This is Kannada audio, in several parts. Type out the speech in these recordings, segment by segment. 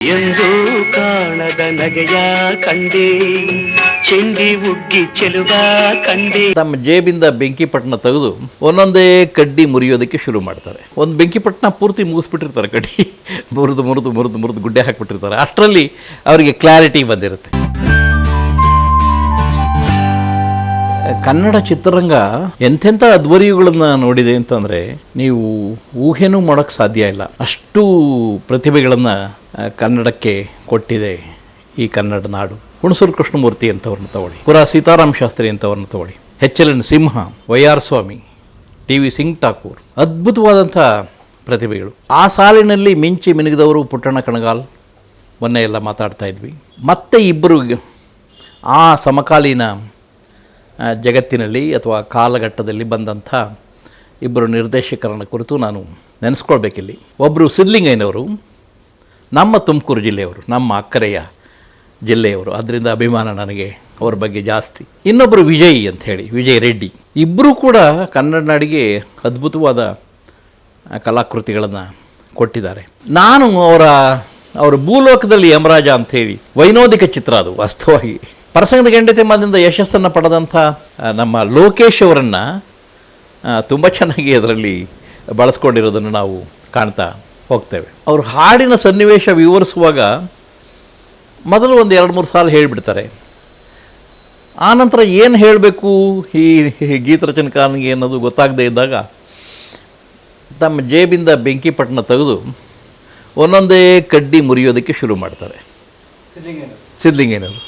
ಎಂದು ಕಾಣದ ನಗೆಯ ಕಂಡೆ ಚೆಂಡಿ ಉಗ್ಗಿ ಚೆಲುವ ಕಂಡೆ. ತಮ್ಮ ಜೇಬಿಂದ ಬೆಂಕಿಪಟ್ಟಣ ತೆಗೆದು ಒಂದೊಂದೇ ಕಡ್ಡಿ ಮುರಿಯೋದಕ್ಕೆ ಶುರು ಮಾಡ್ತಾರೆ. ಒಂದು ಬೆಂಕಿಪಟ್ಟಣ ಪೂರ್ತಿ ಮುಗಿಸ್ಬಿಟ್ಟಿರ್ತಾರೆ, ಕಡ್ಡಿ ಮುರಿದು ಮುರಿದು ಮುರಿದು ಮುರಿದು ಗುಡ್ಡೆ ಹಾಕಿಬಿಟ್ಟಿರ್ತಾರೆ. ಅಷ್ಟರಲ್ಲಿ ಅವರಿಗೆ ಕ್ಲಾರಿಟಿ ಬಂದಿರುತ್ತೆ. ಕನ್ನಡ ಚಿತ್ರರಂಗ ಎಂತೆಂಥ ಅಧ್ವರ್ಯಗಳನ್ನು ನೋಡಿದೆ ಅಂತಂದರೆ ನೀವು ಊಹೆನೂ ಮಾಡೋಕ್ಕೆ ಸಾಧ್ಯ ಇಲ್ಲ. ಅಷ್ಟು ಪ್ರತಿಭೆಗಳನ್ನು ಕನ್ನಡಕ್ಕೆ ಕೊಟ್ಟಿದೆ ಈ ಕನ್ನಡ ನಾಡು. ಹುಣಸೂರು ಕೃಷ್ಣಮೂರ್ತಿ ಅಂತವ್ರನ್ನ ತಗೊಳ್ಳಿ, ಪುರಾ ಸೀತಾರಾಮ ಶಾಸ್ತ್ರಿ ಅಂತವ್ರನ್ನ ತಗೊಳ್ಳಿ, ಎಚ್.ಎಲ್.ಎನ್. ಸಿಂಹ, ವೈ.ಆರ್. ಸ್ವಾಮಿ, ಟಿ.ವಿ. ಸಿಂಗ್ ಠಾಕೂರ್, ಅದ್ಭುತವಾದಂಥ ಪ್ರತಿಭೆಗಳು. ಆ ಸಾಲಿನಲ್ಲಿ ಮಿಂಚಿ ಮಿನುಗಿದವರು ಪುಟ್ಟಣ್ಣ ಕಣಗಾಲ್, ಮೊನ್ನೆ ಎಲ್ಲ ಮಾತಾಡ್ತಾ ಇದ್ವಿ. ಮತ್ತೆ ಇಬ್ಬರು ಆ ಸಮಕಾಲೀನ ಜಗತ್ತಿನಲ್ಲಿ ಅಥವಾ ಕಾಲಘಟ್ಟದಲ್ಲಿ ಬಂದಂಥ ಇಬ್ಬರು ನಿರ್ದೇಶಕರನ್ನ ಕುರಿತು ನಾನು ನೆನೆಸ್ಕೊಳ್ಬೇಕಿಲ್ಲಿ. ಒಬ್ಬರು ಸಿದ್ಧಲಿಂಗಯ್ಯನವರು, ನಮ್ಮ ತುಮಕೂರು ಜಿಲ್ಲೆಯವರು, ನಮ್ಮ ಅಕ್ಕರೆಯ ಜಿಲ್ಲೆಯವರು, ಅದರಿಂದ ಅಭಿಮಾನ ನನಗೆ ಅವ್ರ ಬಗ್ಗೆ ಜಾಸ್ತಿ. ಇನ್ನೊಬ್ಬರು ವಿಜಯ್ ಅಂಥೇಳಿ, ವಿಜಯ್ ರೆಡ್ಡಿ. ಇಬ್ಬರೂ ಕೂಡ ಕನ್ನಡ ನಾಡಿಗೆ ಅದ್ಭುತವಾದ ಕಲಾಕೃತಿಗಳನ್ನು ಕೊಟ್ಟಿದ್ದಾರೆ. ನಾನು ಅವರ ಭೂಲೋಕದಲ್ಲಿ ಯಮರಾಜ ಅಂಥೇಳಿ ವೈನೋದಿಕ ಚಿತ್ರ, ಅದು ವಾಸ್ತವವಾಗಿ ಪರಸಂಗದ ಗೆಂಡತಿಮ್ಮದಿಂದ ಯಶಸ್ಸನ್ನು ಪಡೆದಂಥ ನಮ್ಮ ಲೋಕೇಶ್ ಅವರನ್ನು ತುಂಬ ಚೆನ್ನಾಗಿ ಅದರಲ್ಲಿ ಬಳಸ್ಕೊಂಡಿರೋದನ್ನು ನಾವು ಕಾಣ್ತಾ ಹೋಗ್ತೇವೆ. ಅವರು ಹಾಡಿನ ಸನ್ನಿವೇಶ ವಿವರಿಸುವಾಗ ಮೊದಲು ಒಂದು 2-3 ಸಾಲು ಹೇಳಿಬಿಡ್ತಾರೆ. ಆನಂತರ ಏನು ಹೇಳಬೇಕು ಈ ಗೀತರಚನೆಕಾರನಿಗೆ ಅನ್ನೋದು ಗೊತ್ತಾಗದೇ ಇದ್ದಾಗ ತಮ್ಮ ಜೇಬಿಂದ ಬೆಂಕಿಪಟ್ಟಣ ತೆಗೆದು ಒಂದೊಂದೇ ಕಡ್ಡಿ ಮುರಿಯೋದಕ್ಕೆ ಶುರು ಮಾಡ್ತಾರೆ. ಸಿದ್ಧಲಿಂಗಯ್ಯನವರು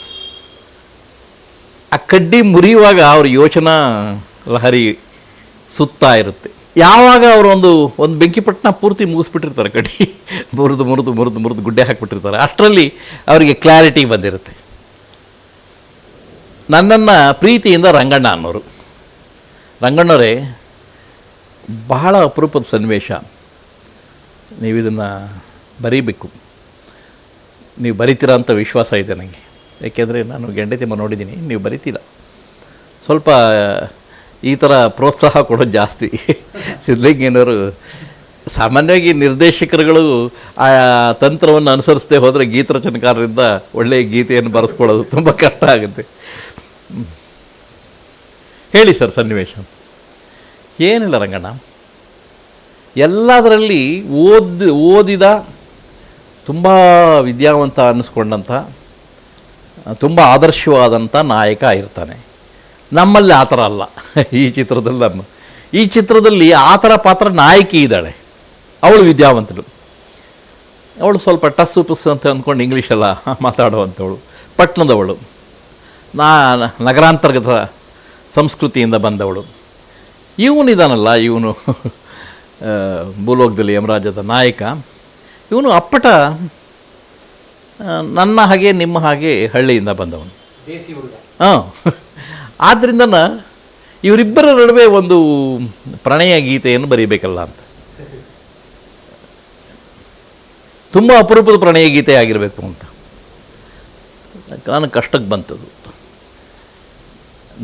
ಆ ಕಡ್ಡಿ ಮುರಿಯುವಾಗ ಅವ್ರ ಯೋಚನಾ ಲಹರಿ ಸುತ್ತಾ ಇರುತ್ತೆ. ಯಾವಾಗ ಅವರು ಒಂದು ಬೆಂಕಿಪಟ್ಟಣ ಪೂರ್ತಿ ಮುಗಿಸ್ಬಿಟ್ಟಿರ್ತಾರೆ, ಕಡ್ಡಿ ಮುರಿದು ಮುರಿದು ಮುರಿದು ಮುರಿದು ಗುಡ್ಡೆ ಹಾಕಿಬಿಟ್ಟಿರ್ತಾರೆ. ಅಷ್ಟರಲ್ಲಿ ಅವರಿಗೆ ಕ್ಲಾರಿಟಿ ಬಂದಿರುತ್ತೆ. ನನ್ನನ್ನು ಪ್ರೀತಿಯಿಂದ ರಂಗಣ್ಣ ಅನ್ನೋರು. ರಂಗಣ್ಣವರೇ, ಬಹಳ ಅಪರೂಪದ ಸನ್ನಿವೇಶ, ನೀವು ಇದನ್ನು ಬರೀಬೇಕು. ನೀವು ಬರಿತೀರಾ ಅಂತ ವಿಶ್ವಾಸ ಇದೆ ನನಗೆ. ಯಾಕೆಂದರೆ ನಾನು ಗೆಂಡತಿಮ್ಮ ನೋಡಿದ್ದೀನಿ, ನೀವು ಬರಿತೀರ. ಸ್ವಲ್ಪ ಈ ಥರ ಪ್ರೋತ್ಸಾಹ ಕೊಡೋದು ಜಾಸ್ತಿ. ಸಿದ್ಧಲಿಂಗಯ್ಯನವರು ಸಾಮಾನ್ಯವಾಗಿ ನಿರ್ದೇಶಕರುಗಳು ಆ ತಂತ್ರವನ್ನು ಅನುಸರಿಸದೆ ಹೋದರೆ ಗೀತರಚನೆಕಾರರಿಂದ ಒಳ್ಳೆಯ ಗೀತೆಯನ್ನು ಬರೆಸ್ಕೊಳ್ಳೋದು ತುಂಬ ಕಷ್ಟ ಆಗುತ್ತೆ. ಹೇಳಿ ಸರ್ ಸನ್ನಿವೇಶ. ಏನಿಲ್ಲ ರಂಗಣ್ಣ, ಎಲ್ಲದರಲ್ಲಿ ಓದಿದ ತುಂಬ ವಿದ್ಯಾವಂತ ಅನ್ನಿಸ್ಕೊಂಡಂಥ ತುಂಬ ಆದರ್ಶವಾದಂಥ ನಾಯಕ ಇರ್ತಾನೆ. ನಮ್ಮಲ್ಲಿ ಆ ಥರ ಅಲ್ಲ. ಈ ಚಿತ್ರದಲ್ಲಿ ಆ ಥರ ಪಾತ್ರ ನಾಯಕಿ ಇದ್ದಾಳೆ. ಅವಳು ವಿದ್ಯಾವಂತಳು, ಅವಳು ಸ್ವಲ್ಪ ಟಸ್ಸು ಪುಸ್ಸು ಅಂತ ಅಂದ್ಕೊಂಡು ಇಂಗ್ಲೀಷೆಲ್ಲ ಮಾತಾಡುವಂಥವಳು, ಪಟ್ಟಣದವಳು, ನಗರಾಂತರ್ಗತ ಸಂಸ್ಕೃತಿಯಿಂದ ಬಂದವಳು. ಇವನಿದಾನಲ್ಲ, ಇವನು ಭೂಲೋಕದಲ್ಲಿ ಯಮರಾಜದ ನಾಯಕ, ಇವನು ಅಪ್ಪಟ ನನ್ನ ಹಾಗೆ ನಿಮ್ಮ ಹಾಗೆ ಹಳ್ಳಿಯಿಂದ ಬಂದವನು. ಹಾಂ, ಆದ್ದರಿಂದ ಇವರಿಬ್ಬರ ನಡುವೆ ಒಂದು ಪ್ರಣಯ ಗೀತೆಯನ್ನು ಬರೀಬೇಕಲ್ಲ ಅಂತ. ತುಂಬ ಅಪರೂಪದ ಪ್ರಣಯ ಗೀತೆ ಆಗಿರಬೇಕು ಅಂತ ನನಗೆ ಕಷ್ಟಕ್ಕೆ ಬಂತದ್ದು.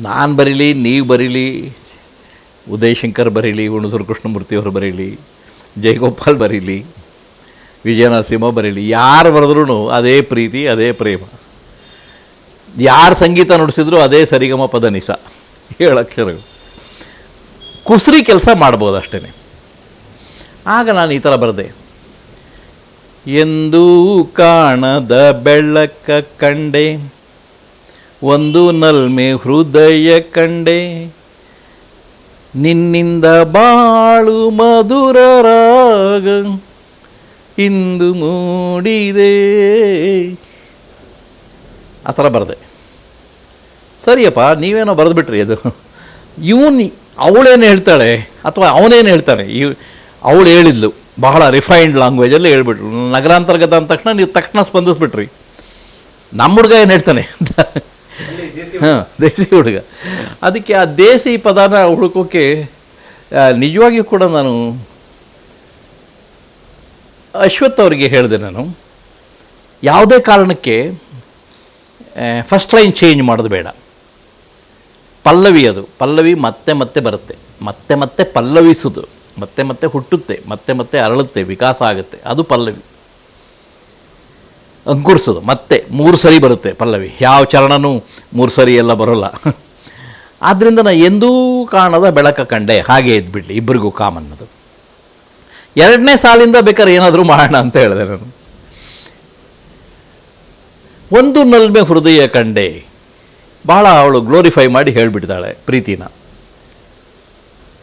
ನಾನು ಬರೀಲಿ, ನೀವು ಬರೀಲಿ, ಉದಯಶಂಕರ್ ಬರೀಲಿ, ಹುಣಸೂರು ಕೃಷ್ಣಮೂರ್ತಿಯವರು ಬರೀಲಿ, ಜಯಗೋಪಾಲ್ ಬರೀಲಿ, ವಿಜಯ ನರಸಿಂಹ ಬರೀಲಿ, ಯಾರು ಬರೆದ್ರೂ ಅದೇ ಪ್ರೀತಿ, ಅದೇ ಪ್ರೇಮ. ಯಾರು ಸಂಗೀತ ನುಡಿಸಿದ್ರು ಅದೇ ಸರಿಗಮ ಪದ ನಿಸ, 7 ಅಕ್ಷರಗಳು. ಕುಸ್ರಿ ಕೆಲಸ ಮಾಡ್ಬೋದು ಅಷ್ಟೇ. ಆಗ ನಾನು ಈ ಥರ ಬರೆದೆ. ಎಂದೂ ಕಾಣದ ಬೆಳಕ ಕಂಡೆ, ಒಂದು ನಲ್ಮೆ ಹೃದಯ ಕಂಡೆ, ನಿನ್ನಿಂದ ಬಾಳು ಮಧುರ ರಾಗ ಇಂದು ಮೂಡಿದೆ. ಆ ಥರ ಬರೆದೆ. ಸರಿಯಪ್ಪ, ನೀವೇನೋ ಬರೆದ್ಬಿಟ್ರಿ. ಅದು ಅವಳೇನು ಹೇಳ್ತಾಳೆ ಅಥವಾ ಅವನೇನು ಹೇಳ್ತಾನೆ, ಅವಳು ಹೇಳಿದ್ಲು ಬಹಳ ರಿಫೈನ್ಡ್ ಲ್ಯಾಂಗ್ವೇಜಲ್ಲಿ ಹೇಳ್ಬಿಟ್ರು. ನಗರಾಂತರ್ಗತ ಅಂದ ತಕ್ಷಣ ನೀವು ತಕ್ಷಣ ಸ್ಪಂದಿಸ್ಬಿಟ್ರಿ. ನಮ್ಮ ಹುಡುಗ ಏನು ಹೇಳ್ತಾನೆ ಅಂತ. ಹಾಂ, ದೇಸಿ ಹುಡುಗ. ಅದಕ್ಕೆ ಆ ದೇಸಿ ಪದನ ಹುಡುಕೋಕ್ಕೆ ನಿಜವಾಗಿಯೂ ಕೂಡ ನಾನು ಅಶ್ವಥ್ ಅವರಿಗೆ ಹೇಳಿದೆ, ನಾನು ಯಾವುದೇ ಕಾರಣಕ್ಕೆ ಫಸ್ಟ್ ಲೈನ್ ಚೇಂಜ್ ಮಾಡೋದು ಬೇಡ. ಪಲ್ಲವಿ, ಅದು ಪಲ್ಲವಿ ಮತ್ತೆ ಮತ್ತೆ ಬರುತ್ತೆ, ಮತ್ತೆ ಮತ್ತೆ ಪಲ್ಲವಿಸೋದು, ಮತ್ತೆ ಮತ್ತೆ ಹುಟ್ಟುತ್ತೆ, ಮತ್ತೆ ಮತ್ತೆ ಅರಳುತ್ತೆ, ವಿಕಾಸ ಆಗುತ್ತೆ, ಅದು ಪಲ್ಲವಿ. ಅಂಕುರಿಸೋದು. ಮತ್ತೆ 3 ಸರಿ ಬರುತ್ತೆ ಪಲ್ಲವಿ, ಯಾವ ಚರಣನೂ 3 ಸರಿ ಎಲ್ಲ ಬರೋಲ್ಲ. ಆದ್ದರಿಂದ ನಾನು ಎಂದೂ ಕಾಣದ ಬೆಳಕ ಕಂಡೆ, ಹಾಗೆ ಇದ್ಬಿಡಲಿ, ಇಬ್ಬರಿಗೂ ಕಾಮನ್ ಅದು. 2ನೇ ಸಾಲಿಂದ ಬೇಕಾದ್ರೆ ಏನಾದರೂ ಮಾಡೋಣ ಅಂತ ಹೇಳಿದೆ ನಾನು. ಒಂದು ನಲ್ಮೆ ಹೃದಯ ಕಂಡೆ, ಭಾಳ ಅವಳು ಗ್ಲೋರಿಫೈ ಮಾಡಿ ಹೇಳಿಬಿಡ್ತಾಳೆ ಪ್ರೀತಿನ.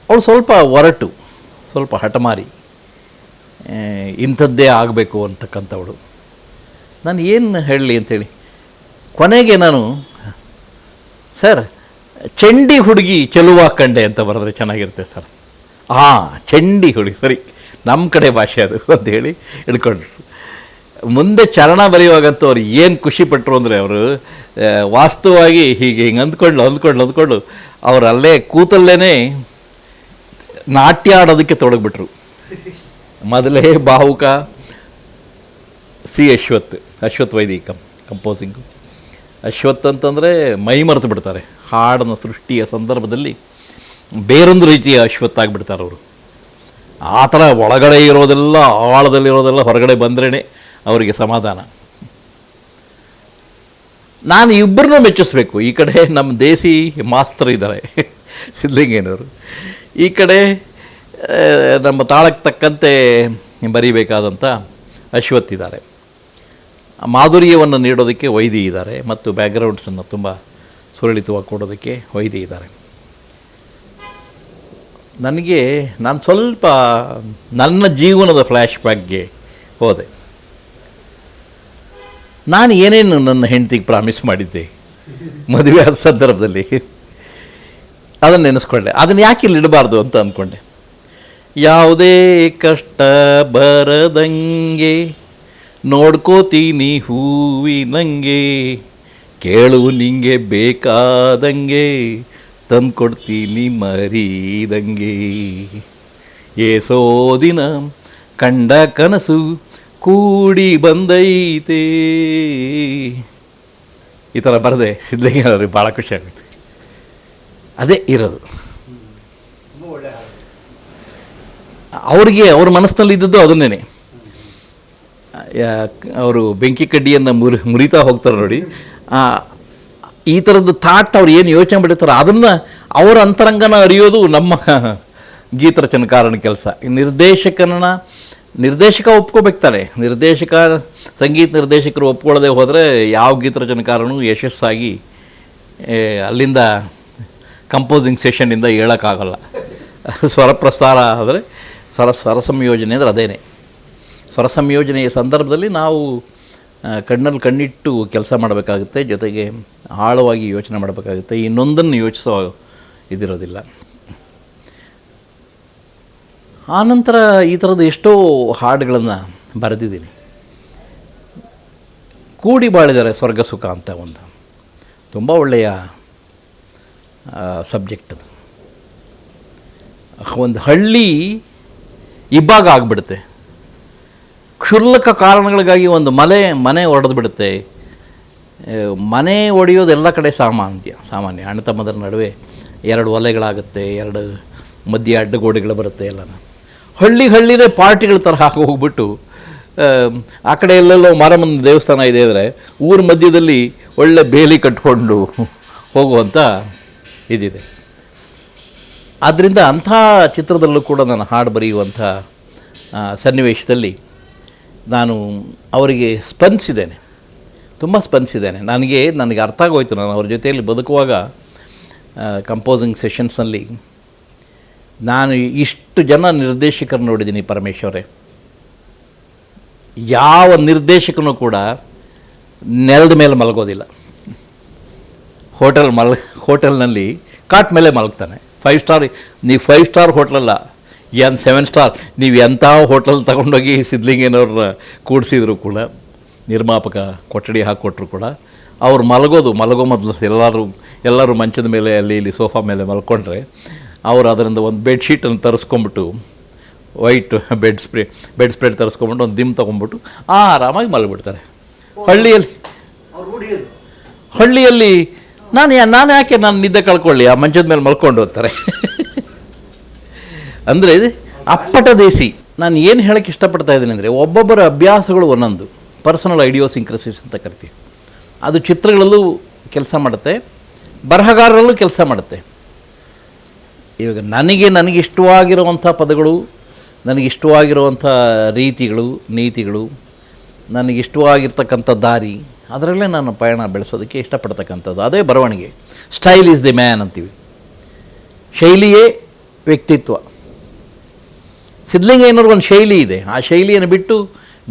ಅವಳು ಸ್ವಲ್ಪ ಒರಟು, ಸ್ವಲ್ಪ ಹಠಮಾರಿ, ಇಂಥದ್ದೇ ಆಗಬೇಕು ಅಂತಕ್ಕಂಥವಳು. ನಾನು ಏನು ಹೇಳಲಿ ಅಂಥೇಳಿ ಕೊನೆಗೆ ನಾನು, ಸರ್ ಚಂಡಿ ಹುಡುಗಿ ಚೆಲುವ ಕಂಡೆ ಅಂತ ಬರೆದ್ರೆ ಚೆನ್ನಾಗಿರುತ್ತೆ ಸರ್. ಚಂಡಿ ಹುಡುಗಿ, ಸರಿ ನಮ್ಮ ಕಡೆ ಭಾಷೆ ಅದು ಅಂತ ಹೇಳಿ ಹಿಡ್ಕೊಂಡ್ರು. ಮುಂದೆ ಚರಣ ಬರೆಯುವಾಗಂತೂ ಅವ್ರು ಏನು ಖುಷಿಪಟ್ಟರು ಅಂದರೆ, ಅವರು ವಾಸ್ತವವಾಗಿ ಹಿಂಗೆ ಅಂದ್ಕೊಂಡು ಅವ್ರು ಅಲ್ಲೇ ಕೂತಲ್ಲೇ ನಾಟ್ಯ ಆಡೋದಕ್ಕೆ ತೊಡಗಿಬಿಟ್ರು. ಮೊದಲೇ ಭಾವುಕ ಅಶ್ವಥ್ ವೈದಿ ಕಂಪೋಸಿಂಗು. ಅಶ್ವಥ್ ಅಂತಂದರೆ ಮೈ ಮರೆತು ಬಿಡ್ತಾರೆ. ಹಾಡನ್ನು ಸೃಷ್ಟಿಯ ಸಂದರ್ಭದಲ್ಲಿ ಬೇರೊಂದು ರೀತಿಯ ಅಶ್ವಥ್ ಆಗಿಬಿಡ್ತಾರೆ ಅವರು. ಆ ಥರ ಒಳಗಡೆ ಇರೋದೆಲ್ಲ, ಆಳದಲ್ಲಿರೋದೆಲ್ಲ ಹೊರಗಡೆ ಬಂದ್ರೇ ಅವರಿಗೆ ಸಮಾಧಾನ. ನಾನು ಇಬ್ಬರನ್ನೂ ಮೆಚ್ಚಿಸ್ಬೇಕು. ಈ ಕಡೆ ನಮ್ಮ ದೇಸಿ ಮಾಸ್ತರ್ ಇದ್ದಾರೆ ಸಿದ್ಧಲಿಂಗಯ್ಯನವರು, ಈ ಕಡೆ ನಮ್ಮ ತಾಳಕ್ಕೆ ತಕ್ಕಂತೆ ಬರೀಬೇಕಾದಂಥ ಅಶ್ವಥ್ ಇದ್ದಾರೆ. ಮಾಧುರ್ಯವನ್ನು ನೀಡೋದಕ್ಕೆ ವೈದಿ ಇದ್ದಾರೆ, ಮತ್ತು ಬ್ಯಾಕ್ಗ್ರೌಂಡ್ಸನ್ನು ತುಂಬ ಸುರಳಿತವಾಗಿ ಕೊಡೋದಕ್ಕೆ ವೈದಿ ಇದ್ದಾರೆ. ನಾನು ಸ್ವಲ್ಪ ನನ್ನ ಜೀವನದ ಫ್ಲ್ಯಾಶ್ ಬ್ಯಾಕ್ಗೆ ಹೋದೆ. ನಾನು ಏನೇನು ನನ್ನ ಹೆಂಡತಿಗೆ ಪ್ರಾಮಿಸ್ ಮಾಡಿದ್ದೆ ಮದುವೆ ಆದ ಸಂದರ್ಭದಲ್ಲಿ, ಅದನ್ನು ನೆನೆಸ್ಕೊಂಡೆ. ಅದನ್ನು ಯಾಕೆ ಇಲ್ಲಿ ಇಡಬಾರ್ದು ಅಂತ ಅಂದ್ಕೊಂಡೆ. ಯಾವುದೇ ಕಷ್ಟ ಬರದಂಗೆ ನೋಡ್ಕೋತೀನಿ ಹೂವಿನಂಗೆ, ಕೇಳು ನಿಂಗೆ ಬೇಕಾದಂಗೆ ತಂದ್ಕೊಡ್ತೀನಿ ಮರೀದಂಗೆ, ಏಸೋ ದಿನ ಕಂಡ ಕನಸು ಕೂಡಿ ಬಂದೈತೆ. ಈ ಥರ ಬರದೆ ಸಿದ್ಧಲಿಂಗಯ್ಯನವ್ರಿಗೆ ಭಾಳ ಖುಷಿ ಆಗುತ್ತೆ. ಅದೇ ಇರೋದು ಅವ್ರಿಗೆ. ಅವ್ರ ಮನಸ್ಸಿನಲ್ಲಿ ಇದ್ದದ್ದು ಅದನ್ನೇ. ಅವರು ಬೆಂಕಿ ಕಡ್ಡಿಯನ್ನು ಮುರಿತಾ ಹೋಗ್ತಾರೆ ನೋಡಿ, ಈ ಥರದ್ದು ಥಾಟ್ ಅವ್ರು ಏನು ಯೋಚನೆ ಮಾಡಿರ್ತಾರೆ ಅದನ್ನು ಅವರ ಅಂತರಂಗನ ಅರಿಯೋದು ನಮ್ಮ ಗೀತರಚನಕಾರನ ಕೆಲಸ. ನಿರ್ದೇಶಕ ಒಪ್ಕೋಬೇಕಾರೆ, ಸಂಗೀತ ನಿರ್ದೇಶಕರು ಒಪ್ಕೊಳ್ಳದೆ ಹೋದರೆ ಯಾವ ಗೀತರಚನಕಾರನೂ ಯಶಸ್ಸಾಗಿ ಅಲ್ಲಿಂದ ಕಂಪೋಸಿಂಗ್ ಸೆಷನ್ನಿಂದ ಹೇಳೋಕ್ಕಾಗಲ್ಲ. ಸ್ವರ ಪ್ರಸ್ತಾರ ಆದರೆ ಸ್ವರ ಸಂಯೋಜನೆ ಅಂದರೆ ಅದೇನೆ. ಸ್ವರ ಸಂಯೋಜನೆಯ ಸಂದರ್ಭದಲ್ಲಿ ನಾವು ಕಣ್ಣಲ್ಲಿ ಕಣ್ಣಿಟ್ಟು ಕೆಲಸ ಮಾಡಬೇಕಾಗುತ್ತೆ, ಜೊತೆಗೆ ಆಳವಾಗಿ ಯೋಚನೆ ಮಾಡಬೇಕಾಗುತ್ತೆ. ಇನ್ನೊಂದನ್ನು ಯೋಚಿಸೋ ಇದಿರೋದಿಲ್ಲ. ಆನಂತರ ಈ ಥರದ ಎಷ್ಟೋ ಹಾಡುಗಳನ್ನು ಬರೆದಿದ್ದೀನಿ. ಕೂಡಿ ಬಾಳಿದರೆ ಸ್ವರ್ಗ ಸುಖ ಅಂತ ಒಂದು ತುಂಬ ಒಳ್ಳೆಯ ಸಬ್ಜೆಕ್ಟ್ ಅದು. ಒಂದು ಹಳ್ಳಿ ಇಬ್ಬಾಗ ಆಗಿಬಿಡುತ್ತೆ, ಕ್ಷುಲ್ಲಕ ಕಾರಣಗಳಿಗಾಗಿ ಒಂದು ಮನೆ ಒಡೆದು ಬಿಡುತ್ತೆ. ಮನೆ ಒಡೆಯೋದು ಎಲ್ಲ ಕಡೆ ಸಾಮಾನ್ಯ. ಅಣ್ಣ ತಮ್ಮದರ ನಡುವೆ 2 ಒಲೆಗಳಾಗುತ್ತೆ, 2 ಮಧ್ಯೆ ಅಡ್ಡಗೋಡೆಗಳು ಬರುತ್ತೆ. ಎಲ್ಲ ಹಳ್ಳಿನೇ ಪಾರ್ಟಿಗಳ ಥರ ಹಾಕಿ ಹೋಗ್ಬಿಟ್ಟು, ಆ ಕಡೆ ಎಲ್ಲೆಲ್ಲೋ ಮಾರಮ್ಮನ ದೇವಸ್ಥಾನ ಇದೆ ಅಂದರೆ ಊರ ಮಧ್ಯದಲ್ಲಿ ಒಳ್ಳೆ ಬೇಲಿ ಕಟ್ಕೊಂಡು ಹೋಗುವಂಥ ಇದಿದೆ. ಆದ್ದರಿಂದ ಅಂಥ ಚಿತ್ರದಲ್ಲೂ ಕೂಡ ನಾನು ಹಾಡು ಬರೆಯುವಂಥ ಸನ್ನಿವೇಶದಲ್ಲಿ ನಾನು ಅವರಿಗೆ ಸ್ಪಂದಿಸಿದ್ದೇನೆ, ತುಂಬ ಸ್ಪಂದಿಸಿದ್ದೇನೆ. ನನಗೆ ಅರ್ಥ ಆಗೋಯ್ತು. ನಾನು ಅವ್ರ ಜೊತೆಯಲ್ಲಿ ಬದುಕುವಾಗ ಕಂಪೋಸಿಂಗ್ ಸೆಷನ್ಸ್ನಲ್ಲಿ ನಾನು ಇಷ್ಟು ಜನ ನಿರ್ದೇಶಕರು ನೋಡಿದ್ದೀನಿ ಪರಮೇಶ್ವರೇ. ಯಾವ ನಿರ್ದೇಶಕನೂ ಕೂಡ ನೆಲದ ಮೇಲೆ ಮಲಗೋದಿಲ್ಲ. ಹೋಟೆಲ್ನಲ್ಲಿ ಕಾಟ್ ಮೇಲೆ ಮಲಗ್ತಾನೆ. 5 ಸ್ಟಾರ್, ನೀವು 5 ಸ್ಟಾರ್ ಹೋಟ್ಲಲ್ಲ, 7 ಸ್ಟಾರ್, ನೀವು ಎಂಥ ಹೋಟೆಲ್ ತಗೊಂಡೋಗಿ ಸಿದ್ಧಲಿಂಗಯ್ಯನವ್ರನ್ನ ಕೂಡಿಸಿದ್ರು ಕೂಡ, ನಿರ್ಮಾಪಕ ಕೊಠಡಿ ಹಾಕಿಕೊಟ್ರು ಕೂಡ, ಅವ್ರು ಮಲಗೋ ಮೊದಲು ಎಲ್ಲರೂ ಮಂಚದ ಮೇಲೆ ಇಲ್ಲಿ ಸೋಫಾ ಮೇಲೆ ಮಲ್ಕೊಂಡ್ರೆ ಅವರು ಅದರಿಂದ ಒಂದು ಬೆಡ್ಶೀಟನ್ನು ತರಿಸ್ಕೊಂಬಿಟ್ಟು, ವೈಟ್ ಬೆಡ್ ಸ್ಪ್ರೆಡ್ ತರಿಸ್ಕೊಂಬಿಟ್ಟು ಒಂದು ದಿಮ್ ತೊಗೊಂಬಿಟ್ಟು ಆರಾಮಾಗಿ ಮಲಗಿಬಿಡ್ತಾರೆ. ಹಳ್ಳಿಯಲ್ಲಿ ನಾನು ಯಾಕೆ ನಾನು ನಿದ್ದೆ ಕಳ್ಕೊಳ್ಳಿ, ಆ ಮಂಚದ ಮೇಲೆ ಮಲ್ಕೊಂಡು ಹೋಗ್ತಾರೆ. ಅಂದರೆ ಅಪ್ಪಟ ದೇಸಿ. ನಾನು ಏನು ಹೇಳೋಕ್ಕೆ ಇಷ್ಟಪಡ್ತಾ ಇದ್ದೀನಿ ಅಂದರೆ, ಒಬ್ಬೊಬ್ಬರ ಅಭ್ಯಾಸಗಳು ಒಂದೊಂದು. ಪರ್ಸನಲ್ ಐಡಿಯೋಸಿಂಕ್ರಸಿಸ್ ಅಂತ ಕರಿತೀವಿ. ಅದು ಚಿತ್ರಗಳಲ್ಲೂ ಕೆಲಸ ಮಾಡುತ್ತೆ, ಬರಹಗಾರರಲ್ಲೂ ಕೆಲಸ ಮಾಡುತ್ತೆ. ಇವಾಗ ನನಗಿಷ್ಟವಾಗಿರುವಂಥ ಪದಗಳು, ನನಗಿಷ್ಟವಾಗಿರುವಂಥ ರೀತಿಗಳು, ನೀತಿಗಳು, ನನಗಿಷ್ಟವಾಗಿರ್ತಕ್ಕಂಥ ದಾರಿ, ಅದರಲ್ಲೇ ನಾನು ಪಯಣ ಬೆಳೆಸೋದಕ್ಕೆ ಇಷ್ಟಪಡ್ತಕ್ಕಂಥದ್ದು. ಅದೇ ಬರವಣಿಗೆ. ಸ್ಟೈಲ್ ಈಸ್ ದಿ ಮ್ಯಾನ್ ಅಂತೀವಿ. ಶೈಲಿಯೇ ವ್ಯಕ್ತಿತ್ವ. ಸಿದ್ಧಲಿಂಗಯ್ಯನವ್ರಿಗೊಂದು ಶೈಲಿ ಇದೆ. ಆ ಶೈಲಿಯನ್ನು ಬಿಟ್ಟು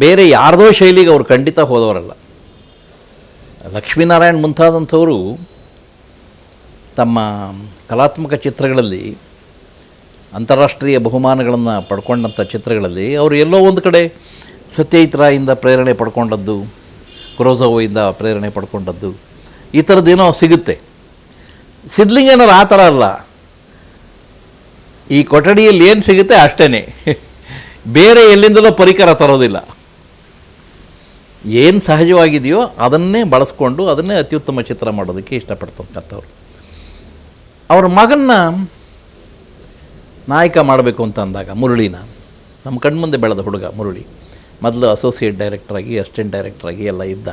ಬೇರೆ ಯಾರದೋ ಶೈಲಿಗೆ ಅವರು ಖಂಡಿತ ಹೋದವರಲ್ಲ. ಲಕ್ಷ್ಮೀನಾರಾಯಣ್ ಮುಂತಾದಂಥವರು ತಮ್ಮ ಕಲಾತ್ಮಕ ಚಿತ್ರಗಳಲ್ಲಿ, ಅಂತಾರಾಷ್ಟ್ರೀಯ ಬಹುಮಾನಗಳನ್ನು ಪಡ್ಕೊಂಡಂಥ ಚಿತ್ರಗಳಲ್ಲಿ ಅವರು ಎಲ್ಲೋ ಒಂದು ಕಡೆ ಸತ್ಯಜಿತ್ ರಾಯಿಂದ ಪ್ರೇರಣೆ ಪಡ್ಕೊಂಡದ್ದು, ಕುರೋಸೋವಿಂದ ಪ್ರೇರಣೆ ಪಡ್ಕೊಂಡದ್ದು, ಈ ಥರದ್ದೇನೋ ಸಿಗುತ್ತೆ. ಸಿದ್ಧಲಿಂಗಯ್ಯನವ್ರು ಆ ಥರ ಅಲ್ಲ. ಈ ಕೊಠಡಿಯಲ್ಲಿ ಏನು ಸಿಗುತ್ತೆ ಅಷ್ಟೇ, ಬೇರೆ ಎಲ್ಲಿಂದಲೋ ಪರಿಕರ ತರೋದಿಲ್ಲ. ಏನು ಸಹಜವಾಗಿದೆಯೋ ಅದನ್ನೇ ಬಳಸ್ಕೊಂಡು ಅದನ್ನೇ ಅತ್ಯುತ್ತಮ ಚಿತ್ರ ಮಾಡೋದಕ್ಕೆ ಇಷ್ಟಪಡ್ತಕ್ಕಂಥವ್ರು. ಅವ್ರ ಮಗನ್ನ ನಾಯಕ ಮಾಡಬೇಕು ಅಂತ ಅಂದಾಗ ಮುರಳಿನ, ನಮ್ಮ ಕಣ್ಮುಂದೆ ಬೆಳೆದ ಹುಡುಗ ಮುರಳಿ, ಮೊದಲು ಅಸೋಸಿಯೇಟ್ ಡೈರೆಕ್ಟ್ರಾಗಿ, ಅಸಿಸ್ಟೆಂಟ್ ಡೈರೆಕ್ಟ್ರಾಗಿ ಎಲ್ಲ ಇದ್ದ.